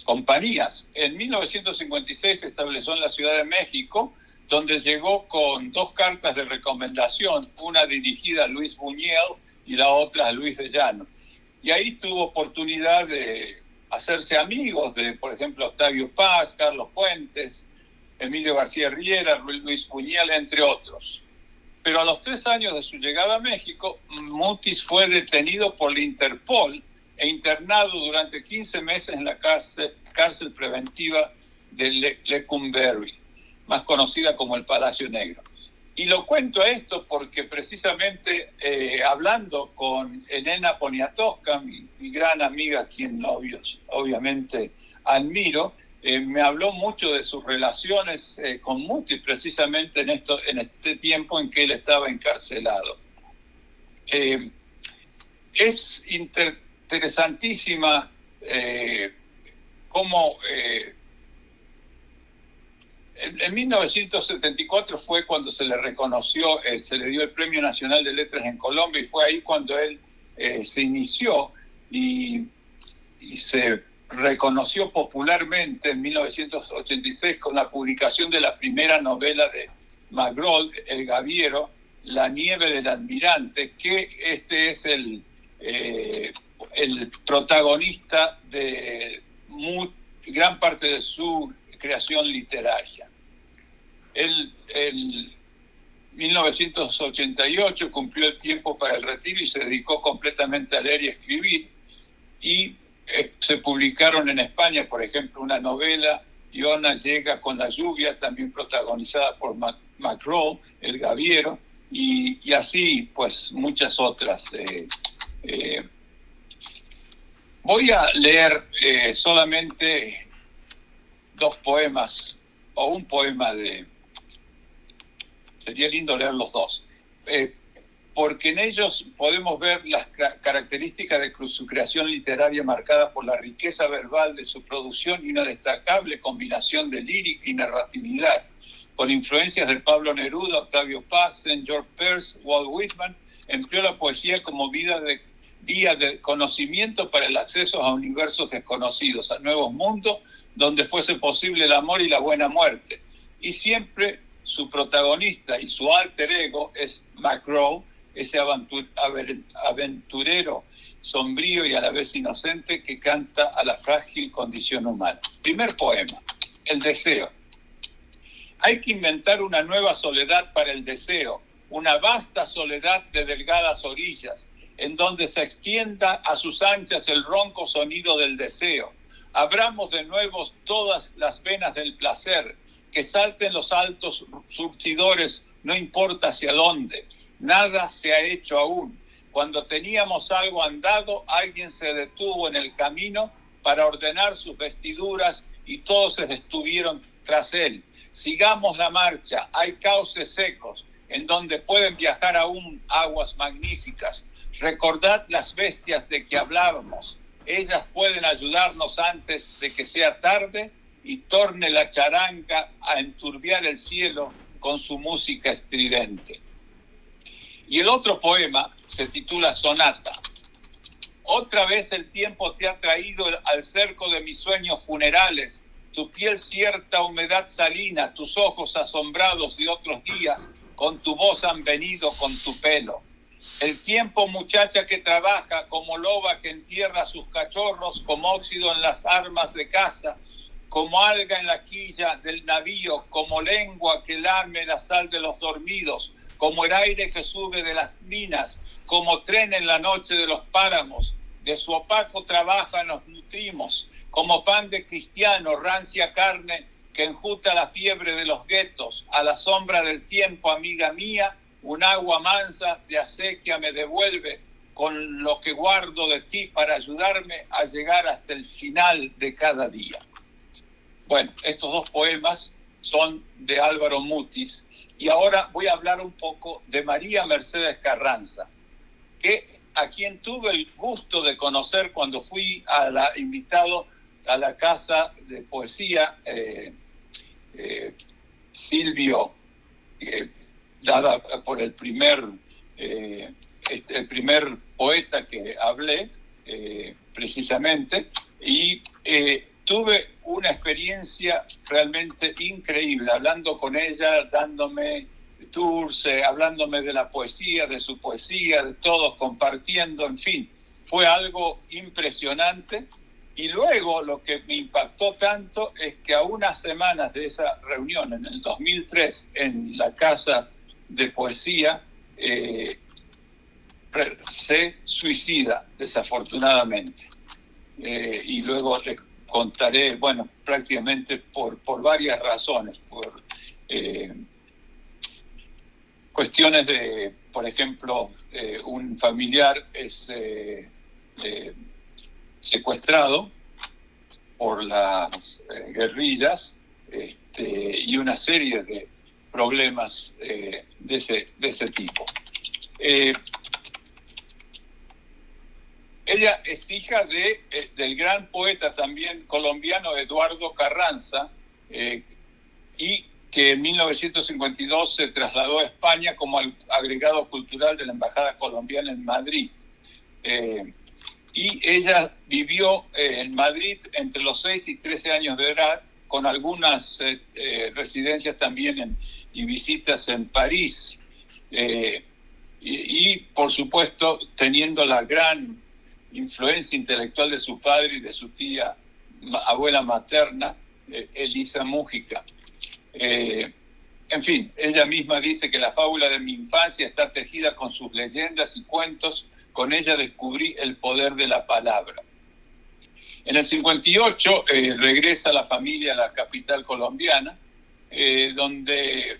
compañías. En 1956 se estableció en la Ciudad de México, donde llegó con 2 cartas de recomendación, una dirigida a Luis Buñuel y la otra a Luis de Llano. Y ahí tuvo oportunidad de hacerse amigos de, por ejemplo, Octavio Paz, Carlos Fuentes, Emilio García Riera, Luis Buñuel, entre otros. Pero a los 3 años de su llegada a México, Mutis fue detenido por la Interpol e internado durante 15 meses en la cárcel preventiva de Lecumberri, más conocida como el Palacio Negro. Y lo cuento esto porque precisamente hablando con Elena Poniatowska, mi gran amiga, a quien obviamente admiro, me habló mucho de sus relaciones con Mutis, precisamente en este tiempo en que él estaba encarcelado. Es interesantísima cómo en 1974 fue cuando se le reconoció, se le dio el Premio Nacional de Letras en Colombia, y fue ahí cuando él se inició y se reconoció popularmente en 1986 con la publicación de la primera novela de Magritte, El Gaviero, La nieve del almirante, que este es el protagonista de gran parte de su creación literaria. Él en 1988 cumplió el tiempo para el retiro y se dedicó completamente a leer y escribir, y se publicaron en España, por ejemplo, una novela, Iona llega con la lluvia, también protagonizada por Magritte, El Gaviero, y así pues muchas otras. Voy a leer solamente dos poemas, o un poema sería lindo leer los dos, porque en ellos podemos ver las características de su creación literaria marcada por la riqueza verbal de su producción y una destacable combinación de lírica y narratividad, con influencias de Pablo Neruda, Octavio Paz, George Peirce, Walt Whitman. Empleó la poesía como vía de conocimiento para el acceso a universos desconocidos, a nuevos mundos donde fuese posible el amor y la buena muerte. Y siempre su protagonista y su alter ego es McGraw, ese aventurero sombrío y a la vez inocente que canta a la frágil condición humana. Primer poema, El deseo. Hay que inventar una nueva soledad para el deseo, una vasta soledad de delgadas orillas, en donde se extienda a sus anchas el ronco sonido del deseo. Abramos de nuevo todas las venas del placer, que salten los altos surtidores, no importa hacia dónde. Nada se ha hecho aún. Cuando teníamos algo andado, alguien se detuvo en el camino para ordenar sus vestiduras y todos se estuvieron tras él. Sigamos la marcha, hay cauces secos en donde pueden viajar aún aguas magníficas. Recordad las bestias de que hablábamos. Ellas pueden ayudarnos antes de que sea tarde y torne la charanga a enturbiar el cielo con su música estridente. Y el otro poema se titula Sonata. Otra vez el tiempo te ha traído al cerco de mis sueños funerales, tu piel cierta humedad salina, tus ojos asombrados de otros días, con tu voz han venido con tu pelo. El tiempo, muchacha que trabaja, como loba que entierra sus cachorros, como óxido en las armas de caza, como alga en la quilla del navío, como lengua que lame la sal de los dormidos, como el aire que sube de las minas, como tren en la noche de los páramos, de su opaco trabaja nos nutrimos, como pan de cristiano, rancia carne que enjuta la fiebre de los guetos, a la sombra del tiempo, amiga mía, un agua mansa de acequia me devuelve con lo que guardo de ti para ayudarme a llegar hasta el final de cada día. Bueno, estos dos poemas son de Álvaro Mutis y ahora voy a hablar un poco de María Mercedes Carranza, a quien tuve el gusto de conocer cuando fui invitado a la casa de poesía Silvio, dada por el primer poeta que hablé, precisamente, y tuve una experiencia realmente increíble, hablando con ella, dándome tours, hablándome de la poesía, de su poesía, de todos, compartiendo, en fin, fue algo impresionante. Y luego lo que me impactó tanto es que a unas semanas de esa reunión, en el 2003, en la Casa de Poesía, se suicida, desafortunadamente. Y luego les contaré, bueno, prácticamente por varias razones, por cuestiones de, por ejemplo, un familiar es secuestrado por las guerrillas, y una serie de problemas de ese tipo. Ella es hija del gran poeta también colombiano Eduardo Carranza, y que en 1952 se trasladó a España como agregado cultural de la Embajada Colombiana en Madrid. Y ella vivió en Madrid entre los 6 y 13 años de edad, con algunas residencias también y visitas en París. Y, por supuesto, teniendo la gran influencia intelectual de su padre y de su tía, abuela materna, Elisa Mújica. En fin, ella misma dice que la fábula de mi infancia está tejida con sus leyendas y cuentos. Con ella descubrí el poder de la palabra. En el 58 regresa la familia a la capital colombiana, donde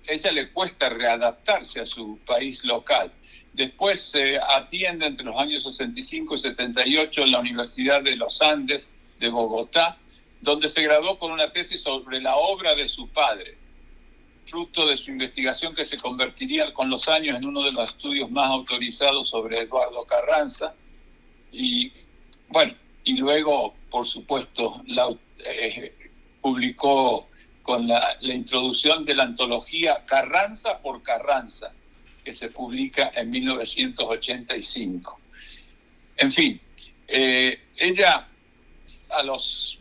ella le cuesta readaptarse a su país local. Después se atiende entre los años 65 y 78 en la Universidad de los Andes de Bogotá, donde se graduó con una tesis sobre la obra de su padre, fruto de su investigación que se convertiría con los años en uno de los estudios más autorizados sobre Eduardo Carranza. Y bueno, y luego, por supuesto, publicó con la introducción de la antología Carranza por Carranza, que se publica en 1985. En fin, ella a los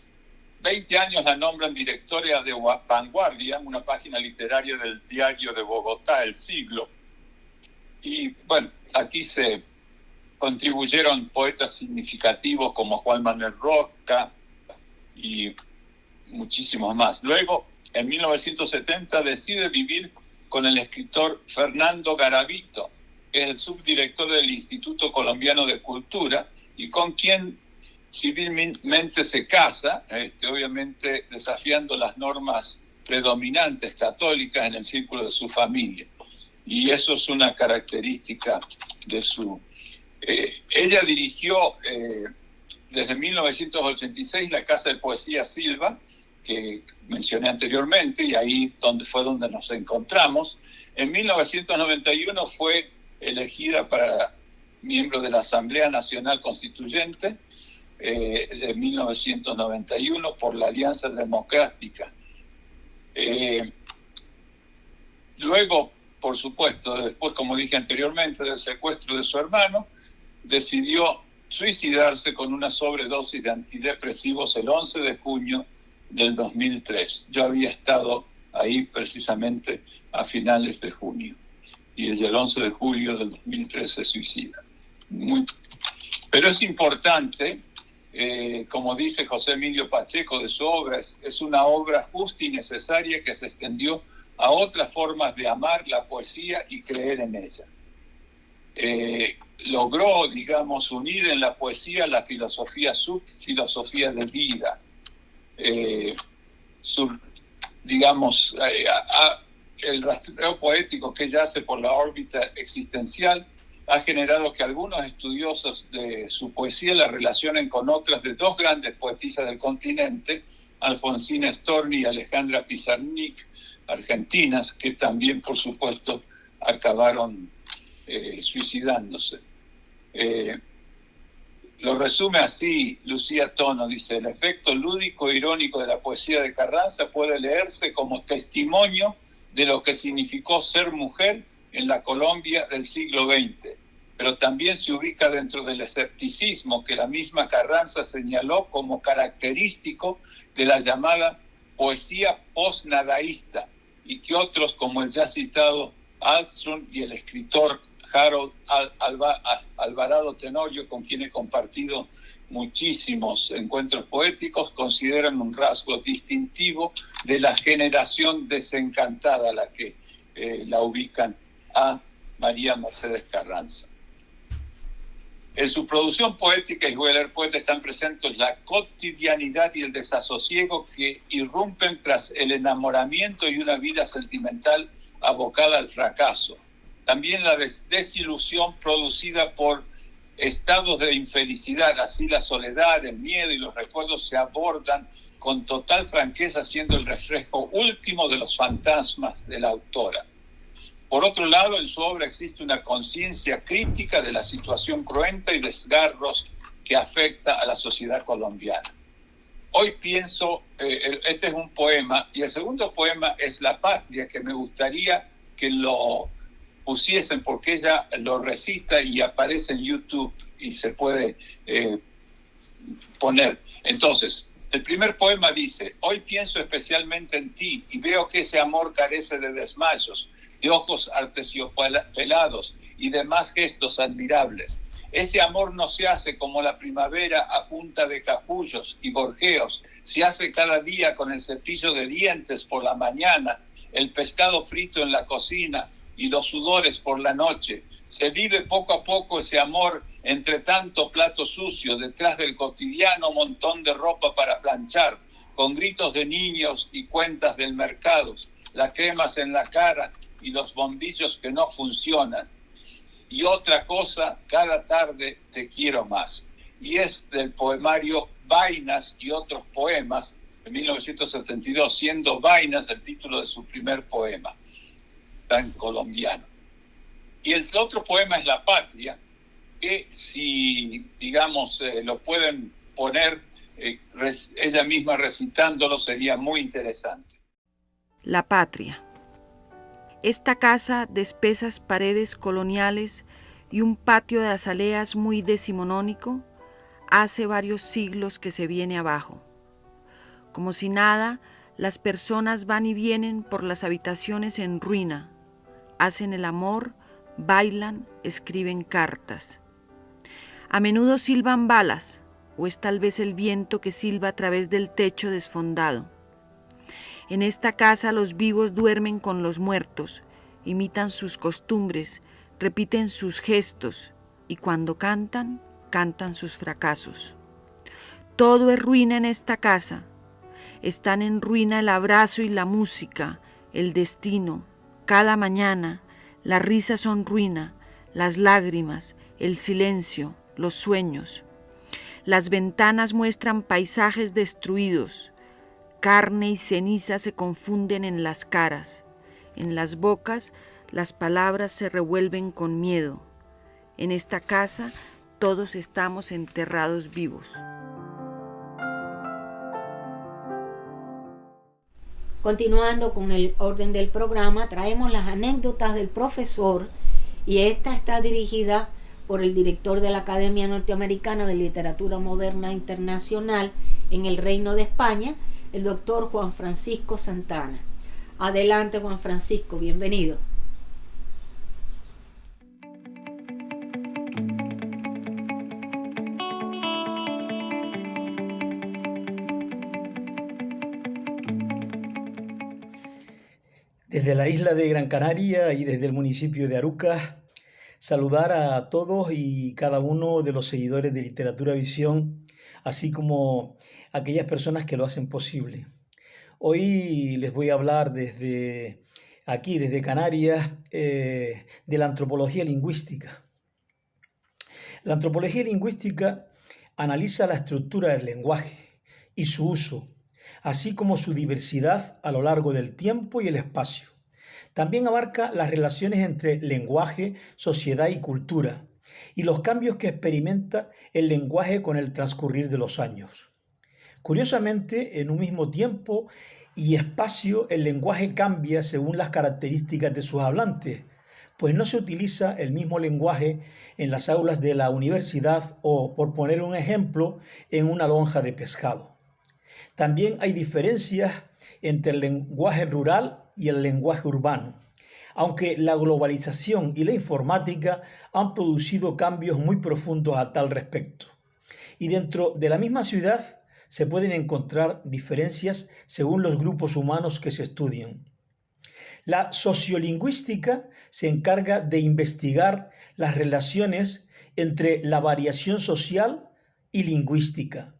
20 años la nombran directora de Vanguardia, una página literaria del diario de Bogotá, El Siglo. Y bueno, aquí se contribuyeron poetas significativos como Juan Manuel Roca y muchísimos más. Luego, en 1970, decide vivir con el escritor Fernando Garavito, que es el subdirector del Instituto Colombiano de Cultura, y con quien civilmente se casa, obviamente desafiando las normas predominantes católicas en el círculo de su familia. Y eso es una característica de su... ella dirigió desde 1986 la Casa de Poesía Silva, que mencioné anteriormente, y ahí fue donde nos encontramos. En 1991 fue elegida para miembro de la Asamblea Nacional Constituyente de 1991 por la Alianza Democrática. Luego, por supuesto, después, como dije anteriormente, del secuestro de su hermano, decidió suicidarse con una sobredosis de antidepresivos el 11 de junio del 2003. Yo había estado ahí precisamente a finales de junio, y desde el 11 de julio del 2003 se suicida. Pero es importante, como dice José Emilio Pacheco de su obra, es una obra justa y necesaria que se extendió a otras formas de amar la poesía y creer en ella. Logró, digamos, unir en la poesía la filosofía, subfilosofía de vida, el rastreo poético que ella hace por la órbita existencial ha generado que algunos estudiosos de su poesía la relacionen con otras de dos grandes poetisas del continente, Alfonsina Storni y Alejandra Pizarnik, argentinas, que también, por supuesto, acabaron suicidándose. Lo resume así Lucía Tono, dice: el efecto lúdico e irónico de la poesía de Carranza puede leerse como testimonio de lo que significó ser mujer en la Colombia del siglo XX, pero también se ubica dentro del escepticismo que la misma Carranza señaló como característico de la llamada poesía postnadaísta, y que otros, como el ya citado Alström y el escritor Harold Alvarado Tenorio, con quien he compartido muchísimos encuentros poéticos, consideran un rasgo distintivo de la generación desencantada a la que la ubican a María Mercedes Carranza. En su producción poética y Weller Poeta están presentes la cotidianidad y el desasosiego que irrumpen tras el enamoramiento y una vida sentimental abocada al fracaso. También la desilusión producida por estados de infelicidad, así la soledad, el miedo y los recuerdos se abordan con total franqueza, siendo el reflejo último de los fantasmas de la autora. Por otro lado, en su obra existe una conciencia crítica de la situación cruenta y desgarros que afecta a la sociedad colombiana. Hoy pienso, este es un poema, y el segundo poema es La Patria, que me gustaría que lo pusiesen, porque ella lo recita y aparece en YouTube y se puede poner. Entonces, el primer poema dice: hoy pienso especialmente en ti y veo que ese amor carece de desmayos, de ojos artesiopelados y demás gestos admirables. Ese amor no se hace como la primavera a punta de capullos y gorjeos, se hace cada día con el cepillo de dientes por la mañana, el pescado frito en la cocina y los sudores por la noche. Se vive poco a poco ese amor entre tanto plato sucio, detrás del cotidiano montón de ropa para planchar, con gritos de niños y cuentas del mercado, las cremas en la cara y los bombillos que no funcionan. y otra cosa, cada tarde te quiero más. Y es del poemario Vainas y otros poemas de 1972, siendo Vainas el título de su primer poema, tan colombiano. Y el otro poema es La Patria, que si, digamos, lo pueden poner ella misma recitándolo, sería muy interesante. La Patria. Esta casa de espesas paredes coloniales y un patio de azaleas muy decimonónico, hace varios siglos que se viene abajo. Como si nada, las personas van y vienen por las habitaciones en ruina, hacen el amor, bailan, escriben cartas. A menudo silban balas, o es tal vez el viento que silba a través del techo desfondado. En esta casa los vivos duermen con los muertos, imitan sus costumbres, repiten sus gestos, y cuando cantan, cantan sus fracasos. Todo es ruina en esta casa. Están en ruina el abrazo y la música, el destino. Cada mañana, las risas son ruina, las lágrimas, el silencio, los sueños. Las ventanas muestran paisajes destruidos. Carne y ceniza se confunden en las caras. En las bocas, las palabras se revuelven con miedo. En esta casa, todos estamos enterrados vivos. Continuando con el orden del programa, traemos las anécdotas del profesor, y esta está dirigida por el director de la Academia Norteamericana de Literatura Moderna Internacional en el Reino de España, el doctor Juan Francisco Santana. Adelante, Juan Francisco, bienvenido. Desde la isla de Gran Canaria y desde el municipio de Arucas, saludar a todos y cada uno de los seguidores de Literatura Visión, así como aquellas personas que lo hacen posible. Hoy les voy a hablar desde aquí, desde Canarias, de la antropología lingüística. La antropología lingüística analiza la estructura del lenguaje y su uso, así como su diversidad a lo largo del tiempo y el espacio. También abarca las relaciones entre lenguaje, sociedad y cultura, y los cambios que experimenta el lenguaje con el transcurrir de los años. Curiosamente, en un mismo tiempo y espacio, el lenguaje cambia según las características de sus hablantes, pues no se utiliza el mismo lenguaje en las aulas de la universidad o, por poner un ejemplo, en una lonja de pescado. También hay diferencias entre el lenguaje rural y el lenguaje urbano, aunque la globalización y la informática han producido cambios muy profundos a tal respecto. Y dentro de la misma ciudad se pueden encontrar diferencias según los grupos humanos que se estudian. La sociolingüística se encarga de investigar las relaciones entre la variación social y lingüística.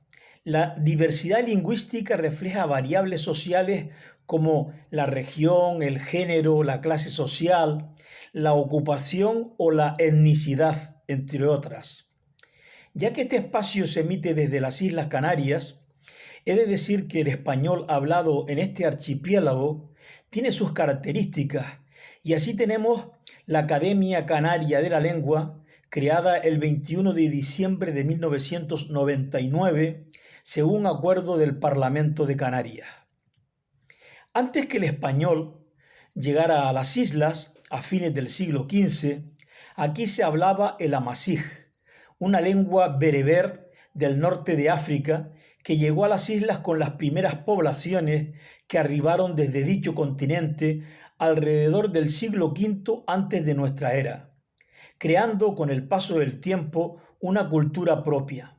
La diversidad lingüística refleja variables sociales como la región, el género, la clase social, la ocupación o la etnicidad, entre otras. Ya que este espacio se emite desde las Islas Canarias, he de decir que el español hablado en este archipiélago tiene sus características, y así tenemos la Academia Canaria de la Lengua, creada el 21 de diciembre de 1999, según acuerdo del Parlamento de Canarias. Antes que el español llegara a las islas, a fines del siglo XV, aquí se hablaba el amasij, una lengua bereber del norte de África que llegó a las islas con las primeras poblaciones que arribaron desde dicho continente alrededor del siglo V antes de nuestra era, creando con el paso del tiempo una cultura propia.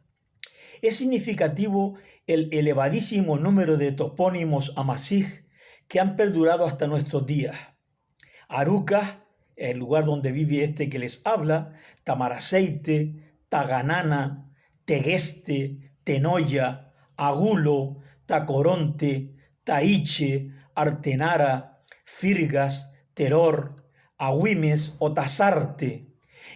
Es significativo el elevadísimo número de topónimos amasij que han perdurado hasta nuestros días. Arucas, el lugar donde vive este que les habla, Tamaraceite, Taganana, Tegueste, Tenoya, Agulo, Tacoronte, Taiche, Artenara, Firgas, Teror, Agüimes o Tasarte.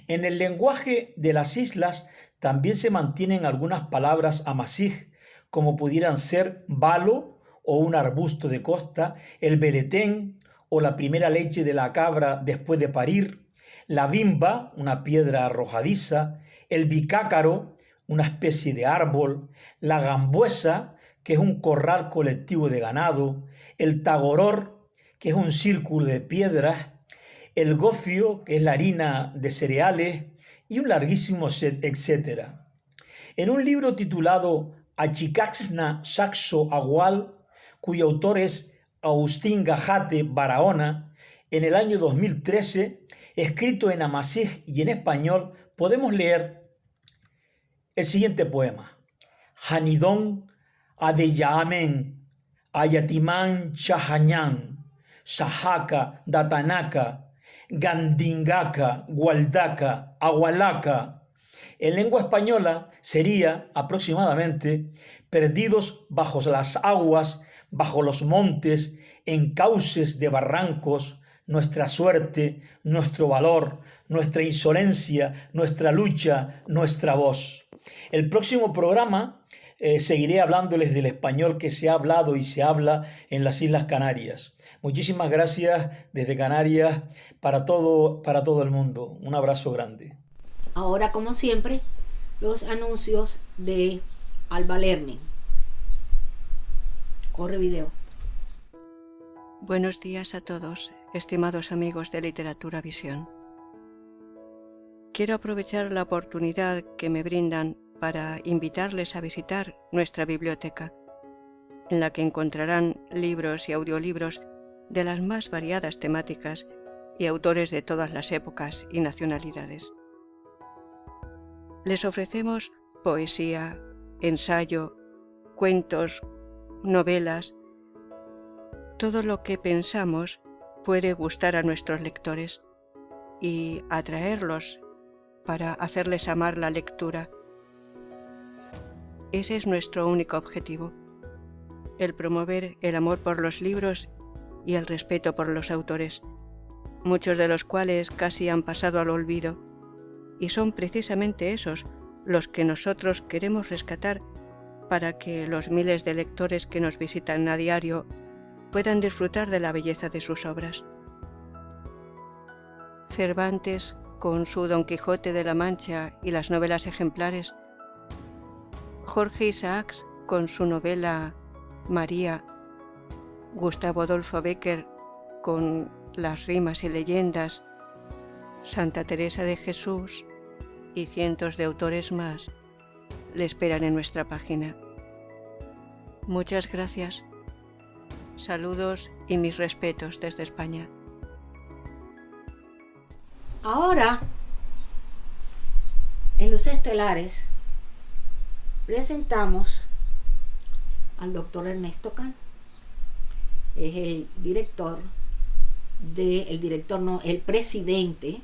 En el lenguaje de las islas también se mantienen algunas palabras amazigh, como pudieran ser balo o un arbusto de costa, el beletén o la primera leche de la cabra después de parir, la bimba, una piedra arrojadiza, el bicácaro, una especie de árbol, la gambuesa, que es un corral colectivo de ganado, el tagoror, que es un círculo de piedras, el gofio, que es la harina de cereales, y un larguísimo etcétera. En un libro titulado Achicaxna Saxo Agual, cuyo autor es Agustín Gajate Barahona, en el año 2013, escrito en amazigh y en español, podemos leer el siguiente poema. Hanidón Adeyaamen, Ayatimán Chahañán, Sahaca, Datanaka, Gandingaca, Gualdaca, Agualaca. En lengua española sería aproximadamente perdidos bajo las aguas, bajo los montes, en cauces de barrancos, nuestra suerte, nuestro valor, nuestra insolencia, nuestra lucha, nuestra voz. El próximo programa seguiré hablándoles del español que se ha hablado y se habla en las Islas Canarias. Muchísimas gracias desde Canarias para todo el mundo. Un abrazo grande. Ahora, como siempre, los anuncios de Alba Lerner. Corre video. Buenos días a todos, estimados amigos de Literatura Visión. Quiero aprovechar la oportunidad que me brindan para invitarles a visitar nuestra biblioteca, en la que encontrarán libros y audiolibros de las más variadas temáticas y autores de todas las épocas y nacionalidades. Les ofrecemos poesía, ensayo, cuentos, novelas. Todo lo que pensamos puede gustar a nuestros lectores y atraerlos para hacerles amar la lectura. Ese es nuestro único objetivo, el promover el amor por los libros y el respeto por los autores, muchos de los cuales casi han pasado al olvido, y son precisamente esos los que nosotros queremos rescatar para que los miles de lectores que nos visitan a diario puedan disfrutar de la belleza de sus obras. Cervantes, con su Don Quijote de la Mancha y las novelas ejemplares, Jorge Isaacs, con su novela María, Gustavo Adolfo Bécquer, con las rimas y leyendas, Santa Teresa de Jesús y cientos de autores más, le esperan en nuestra página. Muchas gracias. Saludos y mis respetos desde España. Ahora, en Los Estelares, presentamos al doctor Ernesto Can. Es el presidente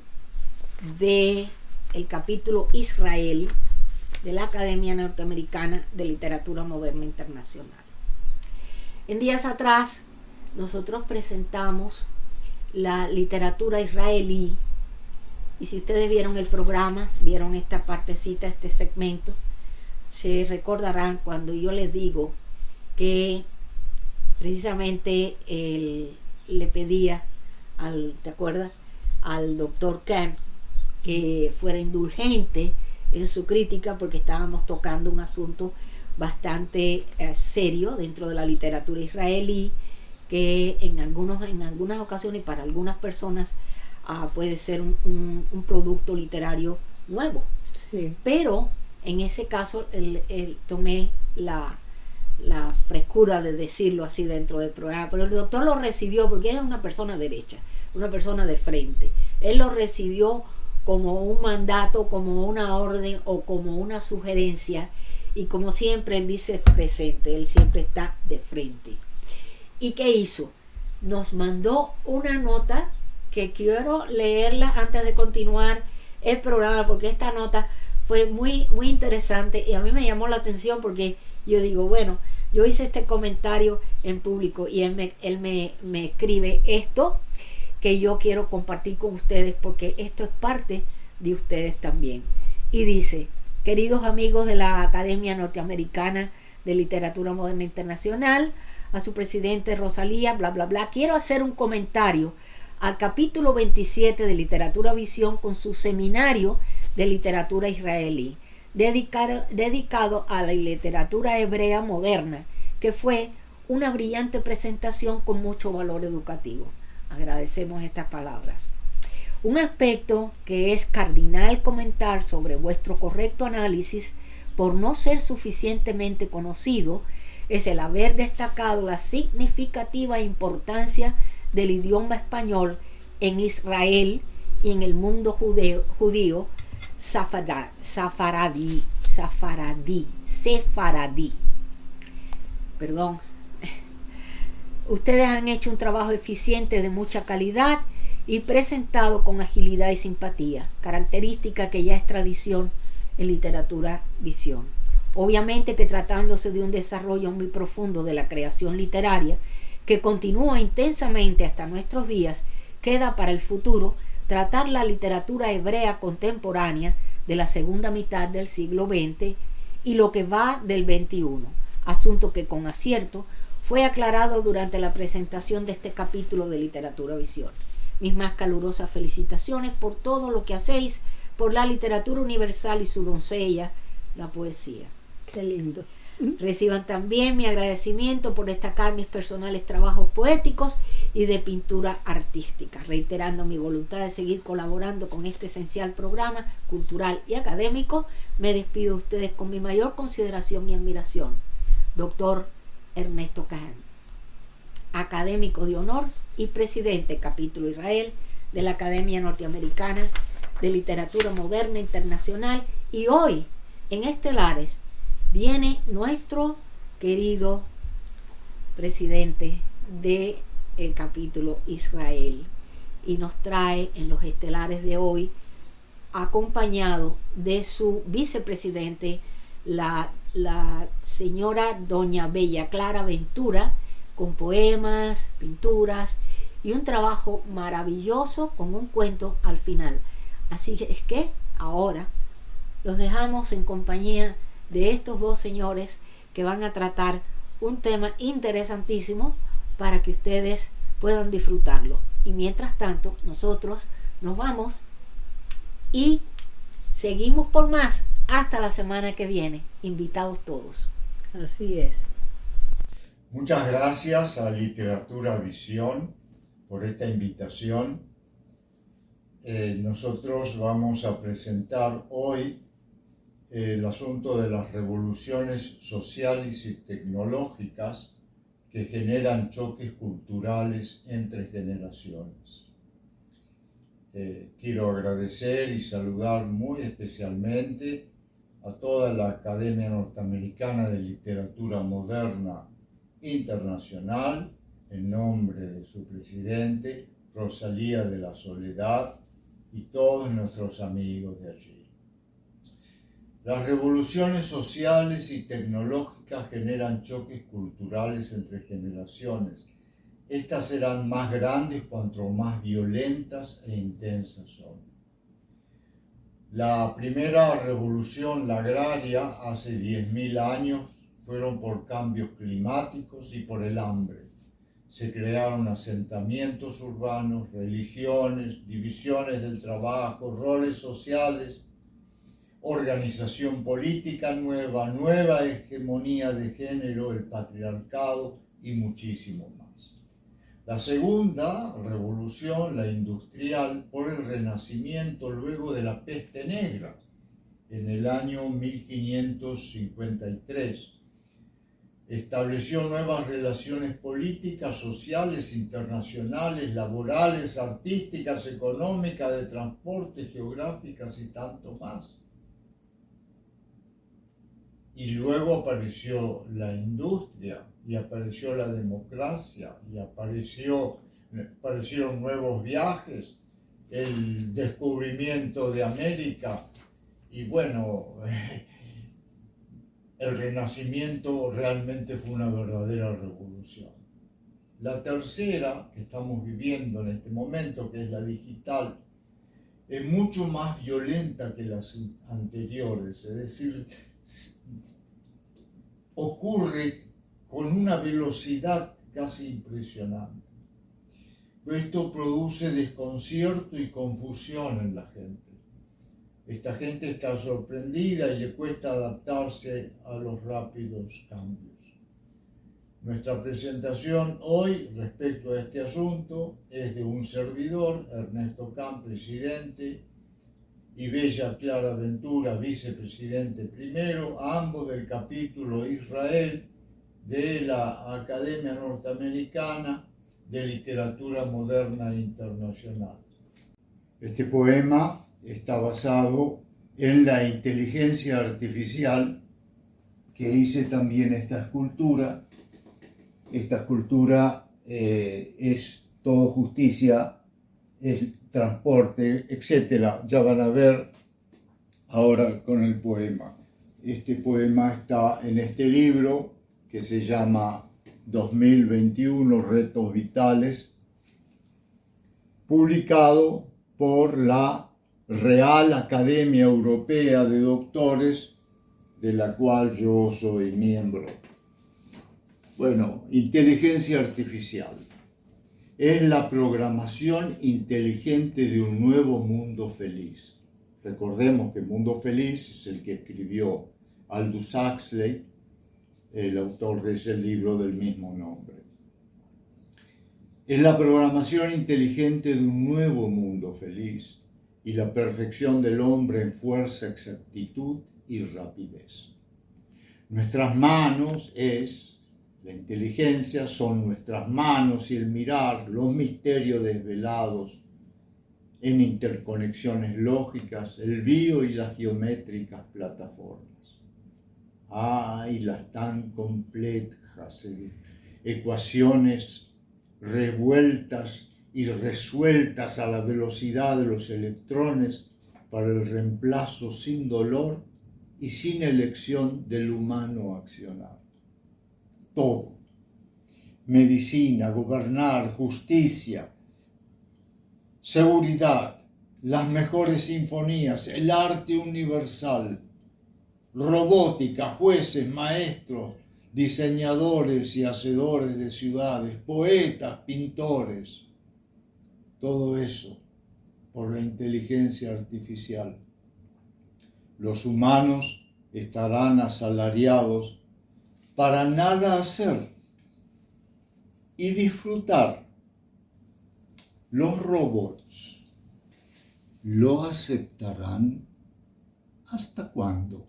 del capítulo Israel de la Academia Norteamericana de Literatura Moderna Internacional. En días atrás, nosotros presentamos la literatura israelí, y si ustedes vieron el programa, vieron esta partecita, este segmento, se recordarán cuando yo les digo que precisamente le pedía ¿te acuerdas? Al doctor Kahn que fuera indulgente en su crítica, porque estábamos tocando un asunto bastante serio dentro de la literatura israelí, que en algunas ocasiones y para algunas personas puede ser un producto literario nuevo. Sí. Pero en ese caso tomé la frescura de decirlo así dentro del programa, pero el doctor lo recibió porque era una persona derecha, una persona de frente. Él lo recibió como un mandato, como una orden o como una sugerencia, y como siempre él dice presente, él siempre está de frente. ¿Y qué hizo? Nos mandó una nota que quiero leerla antes de continuar el programa, porque esta nota fue muy, muy interesante y a mí me llamó la atención, porque yo digo, bueno, yo hice este comentario en público y él me escribe esto que yo quiero compartir con ustedes, porque esto es parte de ustedes también. Y dice: queridos amigos de la Academia Norteamericana de Literatura Moderna Internacional, a su presidente Rosalía, bla, bla, bla, quiero hacer un comentario al capítulo 27 de Literatura Visión con su seminario de literatura israelí, dedicado a la literatura hebrea moderna, que fue una brillante presentación con mucho valor educativo. Agradecemos estas palabras. Un aspecto que es cardinal comentar sobre vuestro correcto análisis, por no ser suficientemente conocido, es el haber destacado la significativa importancia del idioma español en Israel y en el mundo judío sefaradí. Perdón. Ustedes han hecho un trabajo eficiente de mucha calidad y presentado con agilidad y simpatía, característica que ya es tradición en Literatura Visión. Obviamente que tratándose de un desarrollo muy profundo de la creación literaria, que continúa intensamente hasta nuestros días, queda para el futuro tratar la literatura hebrea contemporánea de la segunda mitad del siglo XX y lo que va del XXI, asunto que con acierto fue aclarado durante la presentación de este capítulo de Literatura Visión. Mis más calurosas felicitaciones por todo lo que hacéis por la literatura universal y su doncella, la poesía. Qué lindo. Reciban también mi agradecimiento por destacar mis personales trabajos poéticos y de pintura artística, reiterando mi voluntad de seguir colaborando con este esencial programa cultural y académico. Me despido de ustedes con mi mayor consideración y admiración. Doctor Ernesto Kahn, académico de honor y presidente capítulo Israel de la Academia Norteamericana de Literatura Moderna Internacional. Y hoy en Estelares viene nuestro querido presidente del capítulo Israel y nos trae en los estelares de hoy, acompañado de su vicepresidente, la señora doña Bella Clara Ventura, con poemas, pinturas y un trabajo maravilloso con un cuento al final. Así es que ahora los dejamos en compañía de estos dos señores que van a tratar un tema interesantísimo para que ustedes puedan disfrutarlo. Y mientras tanto, nosotros nos vamos y seguimos por más hasta la semana que viene. Invitados todos. Así es. Muchas gracias a Literatura Visión por esta invitación. Nosotros vamos a presentar hoy el asunto de las revoluciones sociales y tecnológicas que generan choques culturales entre generaciones. Quiero agradecer y saludar muy especialmente a toda la Academia Norteamericana de Literatura Moderna Internacional, en nombre de su presidente, Rosalía de la Soledad, y todos nuestros amigos de allí. Las revoluciones sociales y tecnológicas generan choques culturales entre generaciones. Estas serán más grandes cuanto más violentas e intensas son. La primera revolución, la agraria, hace 10.000 años, fueron por cambios climáticos y por el hambre. Se crearon asentamientos urbanos, religiones, divisiones del trabajo, roles sociales, organización política nueva, nueva hegemonía de género, el patriarcado y muchísimo más. La segunda revolución, la industrial, por el Renacimiento luego de la peste negra, en el año 1553, estableció nuevas relaciones políticas, sociales, internacionales, laborales, artísticas, económicas, de transporte, geográficas y tanto más. Y luego apareció la industria, y apareció la democracia, y aparecieron nuevos viajes, el descubrimiento de América, y bueno, el Renacimiento realmente fue una verdadera revolución. La tercera, que estamos viviendo en este momento, que es la digital, es mucho más violenta que las anteriores, es decir, ocurre con una velocidad casi impresionante. Esto produce desconcierto y confusión en la gente. Esta gente está sorprendida y le cuesta adaptarse a los rápidos cambios. Nuestra presentación hoy respecto a este asunto es de un servidor, Ernesto Camp, presidente, y Bella Clara Ventura, vicepresidente primero, ambos del capítulo Israel de la Academia Norteamericana de Literatura Moderna Internacional. Este poema está basado en la inteligencia artificial que hice también esta escultura. Esta escultura es todo justicia, es transporte, etc. Ya van a ver ahora con el poema. Este poema está en este libro que se llama 2021 Retos Vitales, publicado por la Real Academia Europea de Doctores, de la cual yo soy miembro. Bueno, inteligencia artificial es la programación inteligente de un nuevo mundo feliz. Recordemos que Mundo Feliz es el que escribió Aldous Huxley, el autor de ese libro del mismo nombre. Es la programación inteligente de un nuevo mundo feliz y la perfección del hombre en fuerza, exactitud y rapidez. Nuestras manos la inteligencia son nuestras manos y el mirar, los misterios desvelados en interconexiones lógicas, el bio y las geométricas plataformas. Y las tan complejas ecuaciones revueltas y resueltas a la velocidad de los electrones para el reemplazo sin dolor y sin elección del humano accionar. Todo. Medicina, gobernar, justicia, seguridad, las mejores sinfonías, el arte universal, robótica, jueces, maestros, diseñadores y hacedores de ciudades, poetas, pintores, todo eso por la inteligencia artificial. Los humanos estarán asalariados para nada hacer y disfrutar. Los robots lo aceptarán. ¿Hasta cuándo?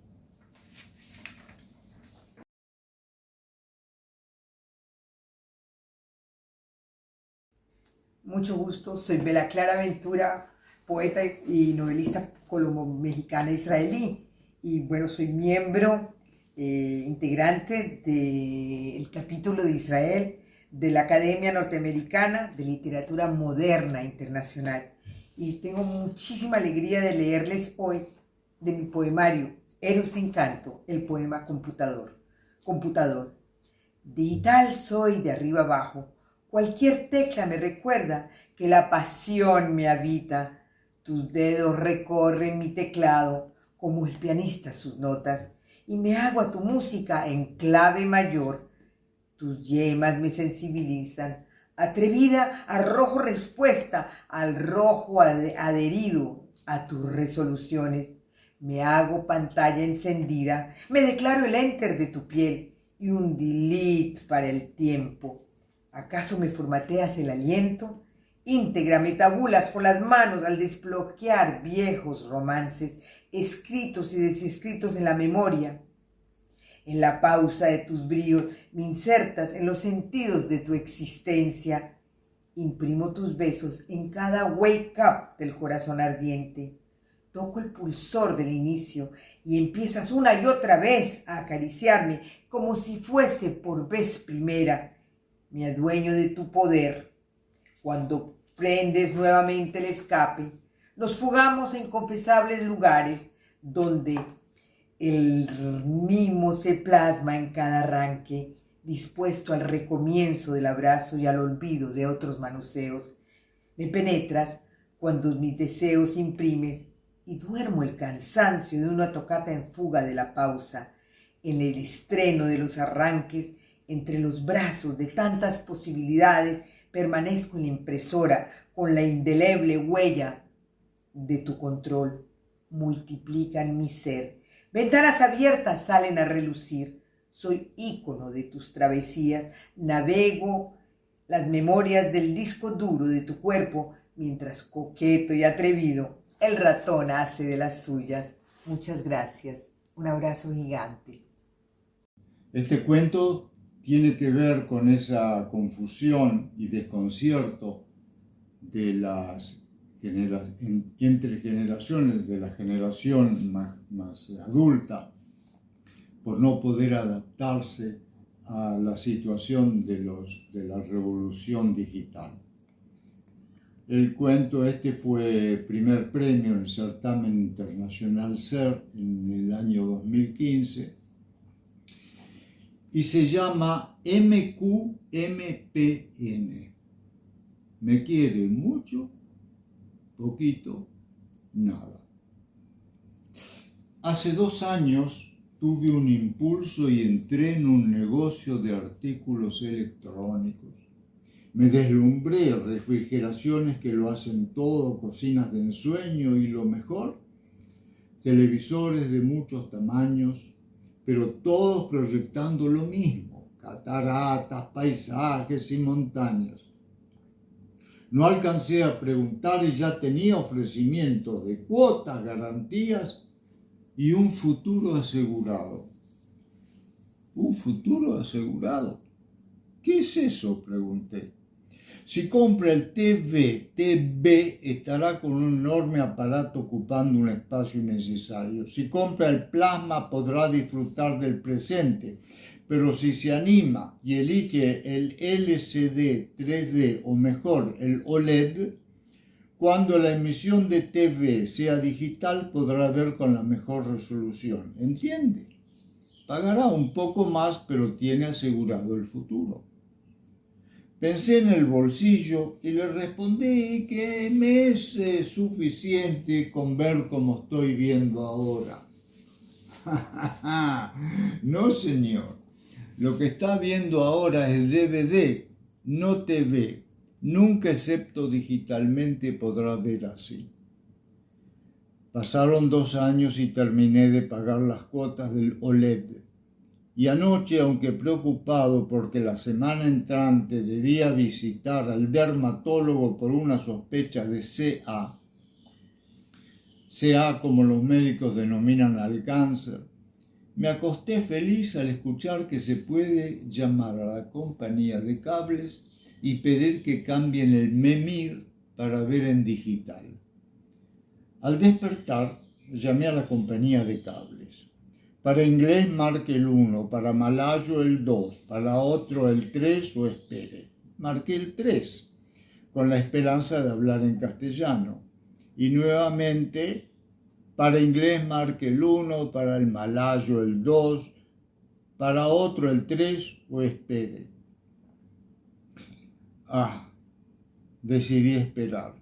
Mucho gusto, soy Bella Clara Ventura, poeta y novelista colombo-mexicana israelí. Y bueno, soy miembro integrante del capítulo de Israel de la Academia Norteamericana de Literatura Moderna Internacional. Y tengo muchísima alegría de leerles hoy de mi poemario Eros Encanto, el poema Computador. Digital soy de arriba abajo. Cualquier tecla me recuerda que la pasión me habita. Tus dedos recorren mi teclado como el pianista sus notas y me hago a tu música en clave mayor. Tus yemas me sensibilizan. Atrevida arrojo respuesta al rojo adherido a tus resoluciones. Me hago pantalla encendida. Me declaro el enter de tu piel y un delete para el tiempo. ¿Acaso me formateas el aliento? Íntegra me tabulas por las manos al desbloquear viejos romances, escritos y desescritos en la memoria. En la pausa de tus bríos me insertas en los sentidos de tu existencia. Imprimo tus besos en cada wake up del corazón ardiente. Toco el pulsor del inicio y empiezas una y otra vez a acariciarme como si fuese por vez primera. Me adueño de tu poder. Cuando prendes nuevamente el escape, nos fugamos a inconfesables lugares donde el mimo se plasma en cada arranque, dispuesto al recomienzo del abrazo y al olvido de otros manoseos. Me penetras cuando mis deseos imprimes y duermo el cansancio de una tocata en fuga de la pausa, en el estreno de los arranques, entre los brazos de tantas posibilidades, permanezco en la impresora con la indeleble huella de tu control. Multiplican mi ser. Ventanas abiertas salen a relucir. Soy ícono de tus travesías. Navego las memorias del disco duro de tu cuerpo mientras, coqueto y atrevido, el ratón hace de las suyas. Muchas gracias. Un abrazo gigante. Este cuento tiene que ver con esa confusión y desconcierto de las entre generaciones, de la generación más adulta, por no poder adaptarse a la situación de la revolución digital. El cuento fue primer premio en el certamen internacional SER en el año 2015 y se llama MQMPN. ¿Me quiere mucho? Poquito, nada. Hace 2 años tuve un impulso y entré en un negocio de artículos electrónicos. Me deslumbré, refrigeraciones que lo hacen todo, cocinas de ensueño y lo mejor, televisores de muchos tamaños, pero todos proyectando lo mismo, cataratas, paisajes y montañas. No alcancé a preguntar y ya tenía ofrecimientos de cuotas, garantías y un futuro asegurado. ¿Un futuro asegurado? ¿Qué es eso?, pregunté. Si compra el TV estará con un enorme aparato ocupando un espacio innecesario. Si compra el plasma podrá disfrutar del presente. Pero si se anima y elige el LCD 3D o mejor el OLED, cuando la emisión de TV sea digital podrá ver con la mejor resolución. ¿Entiende? Pagará un poco más, pero tiene asegurado el futuro. Pensé en el bolsillo y le respondí que me es suficiente con ver como estoy viendo ahora. No, señor. Lo que está viendo ahora es DVD, no TV. Nunca, excepto digitalmente, podrá ver así. Pasaron 2 años y terminé de pagar las cuotas del OLED. Y anoche, aunque preocupado porque la semana entrante debía visitar al dermatólogo por una sospecha de CA como los médicos denominan al cáncer, me acosté feliz al escuchar que se puede llamar a la compañía de cables y pedir que cambien el MEMIR para ver en digital. Al despertar, llamé a la compañía de cables. Para inglés marque el 1, para malayo el 2, para otro el 3 o espere. Marqué el 3, con la esperanza de hablar en castellano. Y nuevamente, para inglés marque el 1, para el malayo el 2, para otro el 3 o espere. Decidí esperar.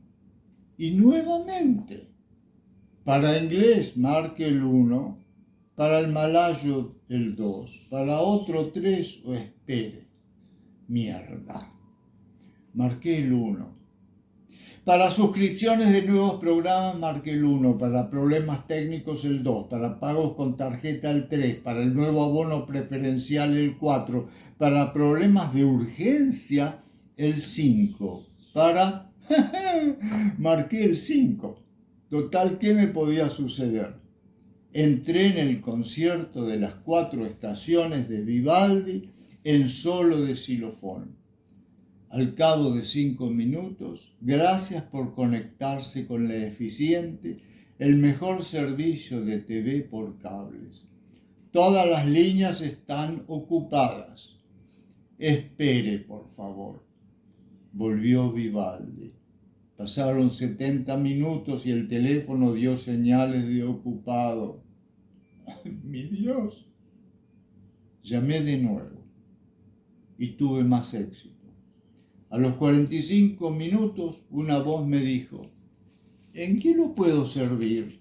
Y nuevamente, para inglés marque el 1, para el malayo el 2, para otro 3 o espere. Mierda. Marqué el 1. Para suscripciones de nuevos programas marqué el 1, para problemas técnicos el 2, para pagos con tarjeta el 3, para el nuevo abono preferencial el 4, para problemas de urgencia el 5, para... marqué el 5. Total, ¿qué me podía suceder? Entré en el concierto de las 4 estaciones de Vivaldi en solo de xilofón. Al cabo de 5 minutos, gracias por conectarse con la eficiente, el mejor servicio de TV por cables. Todas las líneas están ocupadas. Espere, por favor. Volvió Vivaldi. Pasaron 70 minutos y el teléfono dio señales de ocupado. ¡Mi Dios! Llamé de nuevo y tuve más éxito. A los 45 minutos una voz me dijo: ¿En qué lo puedo servir?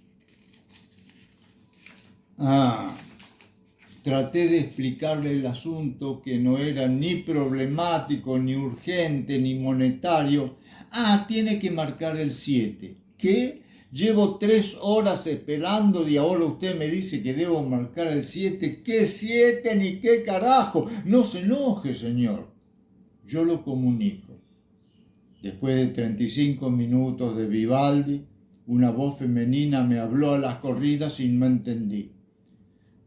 Traté de explicarle el asunto, que no era ni problemático, ni urgente, ni monetario. Tiene que marcar el 7. ¿Qué? Llevo 3 horas esperando y ahora usted me dice que debo marcar el 7. ¿Qué 7 ni qué carajo? No se enoje, señor. Yo lo comunico. Después de 35 minutos de Vivaldi, una voz femenina me habló a las corridas y no entendí.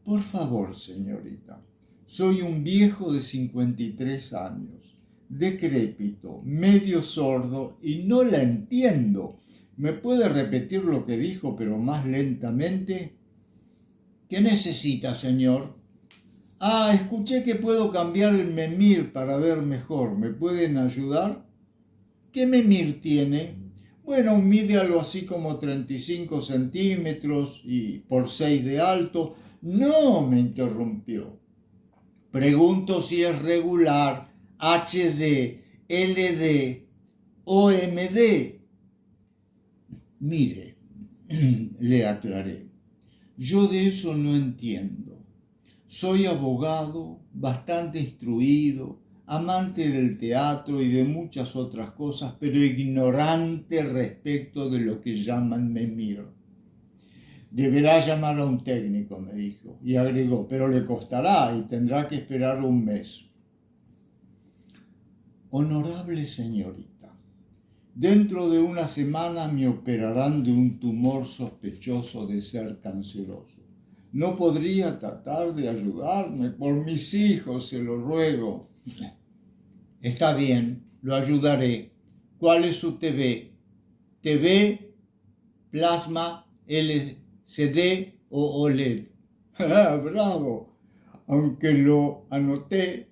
Por favor, señorita, soy un viejo de 53 años, decrépito, medio sordo y no la entiendo. ¿Me puede repetir lo que dijo, pero más lentamente? ¿Qué necesita, señor? Escuché que puedo cambiar el memir para ver mejor. ¿Me pueden ayudar? ¿Qué memir tiene? Bueno, mide algo así como 35 centímetros y por 6 de alto. No, me interrumpió. Pregunto si es regular, HD, LD, OMD. Mire, le aclaré, yo de eso no entiendo. Soy abogado, bastante instruido, amante del teatro y de muchas otras cosas, pero ignorante respecto de lo que llaman memir. Deberá llamar a un técnico, me dijo, y agregó, pero le costará y tendrá que esperar un mes. Honorable señorita, dentro de una semana me operarán de un tumor sospechoso de ser canceroso. ¿No podría tratar de ayudarme? Por mis hijos, se lo ruego. Está bien, lo ayudaré. ¿Cuál es su TV? ¿TV, plasma, LCD o OLED? ¡Bravo! Aunque lo anoté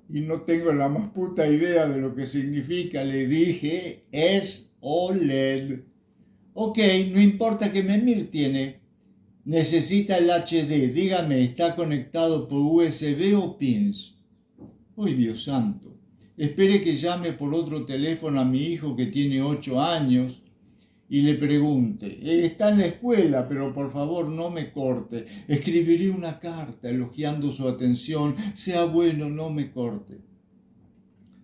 y no tengo la más puta idea de lo que significa, le dije, es OLED. Ok, no importa qué memir tiene. Necesita el HD. Dígame, ¿está conectado por USB o pins? ¡Ay, Dios santo! Espere que llame por otro teléfono a mi hijo que tiene 8 años y le pregunte. Está en la escuela, pero por favor no me corte. Escribiré una carta elogiando su atención. Sea bueno, no me corte.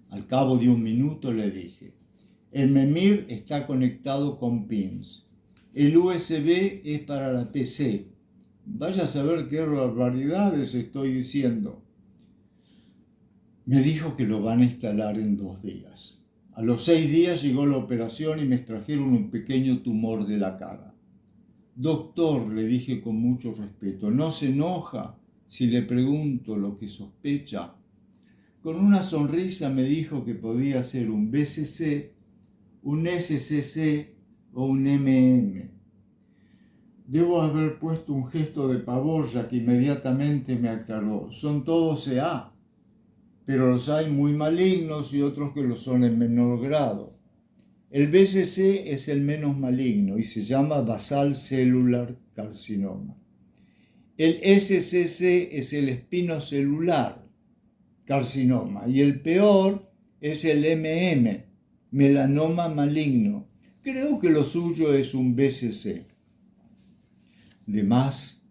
Al cabo de 1 minuto le dije, el memir está conectado con pins. El USB es para la PC. Vaya a saber qué barbaridades estoy diciendo. Me dijo que lo van a instalar en 2 días. A los 6 días llegó la operación y me extrajeron un pequeño tumor de la cara. Doctor, le dije con mucho respeto, ¿no se enoja si le pregunto lo que sospecha? Con una sonrisa me dijo que podía ser un BCC, un SCC o un MM. Debo haber puesto un gesto de pavor, ya que inmediatamente me aclaró. Son todos CA, pero los hay muy malignos y otros que lo son en menor grado. El BCC es el menos maligno y se llama basal cellular carcinoma. El SCC es el espinocelular carcinoma y el peor es el MM, melanoma maligno. Creo que lo suyo es un BCC. De más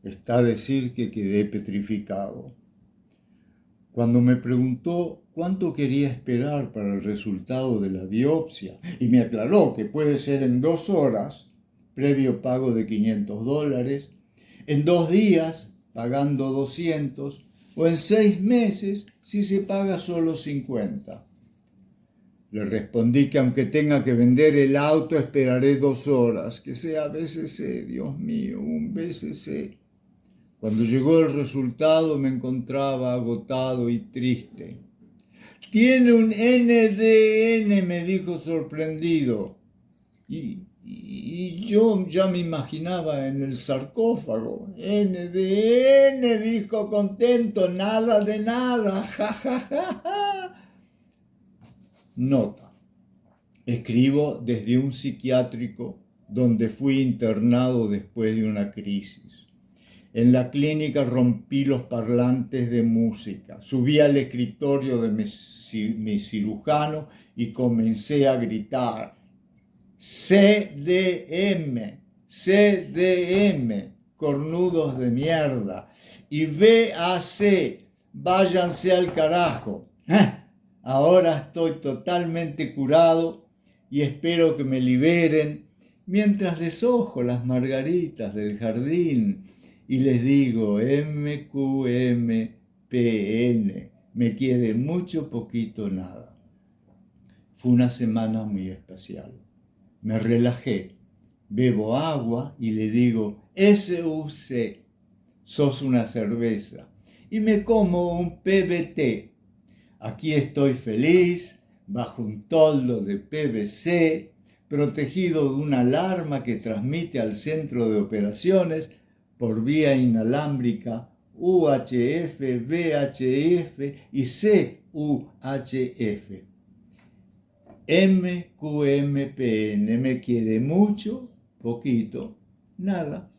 está decir que quedé petrificado. Cuando me preguntó cuánto quería esperar para el resultado de la biopsia y me aclaró que puede ser en 2 horas, previo pago de $500, en 2 días, pagando 200, o en 6 meses, si se paga solo 50. Le respondí que aunque tenga que vender el auto, esperaré 2 horas, que sea BCC, Dios mío, un BCC. Cuando llegó el resultado me encontraba agotado y triste. Tiene un NDN, me dijo sorprendido. Y yo ya me imaginaba en el sarcófago. NDN, dijo contento, nada de nada. Ja, ja, ja, ja. Nota. Escribo desde un psiquiátrico donde fui internado después de una crisis. En la clínica rompí los parlantes de música, subí al escritorio de mi cirujano y comencé a gritar. CDM, cornudos de mierda. Y VAC, váyanse al carajo. Ahora estoy totalmente curado y espero que me liberen mientras deshojo las margaritas del jardín y les digo MQMPN, me quiere mucho, poquito, nada. Fue una semana muy especial. Me relajé, bebo agua y le digo SUC, sos una cerveza, y me como un PBT. Aquí estoy feliz, bajo un toldo de PVC, protegido de una alarma que transmite al centro de operaciones por vía inalámbrica UHF, VHF y CUHF. MQMPN me quiere mucho, poquito, nada.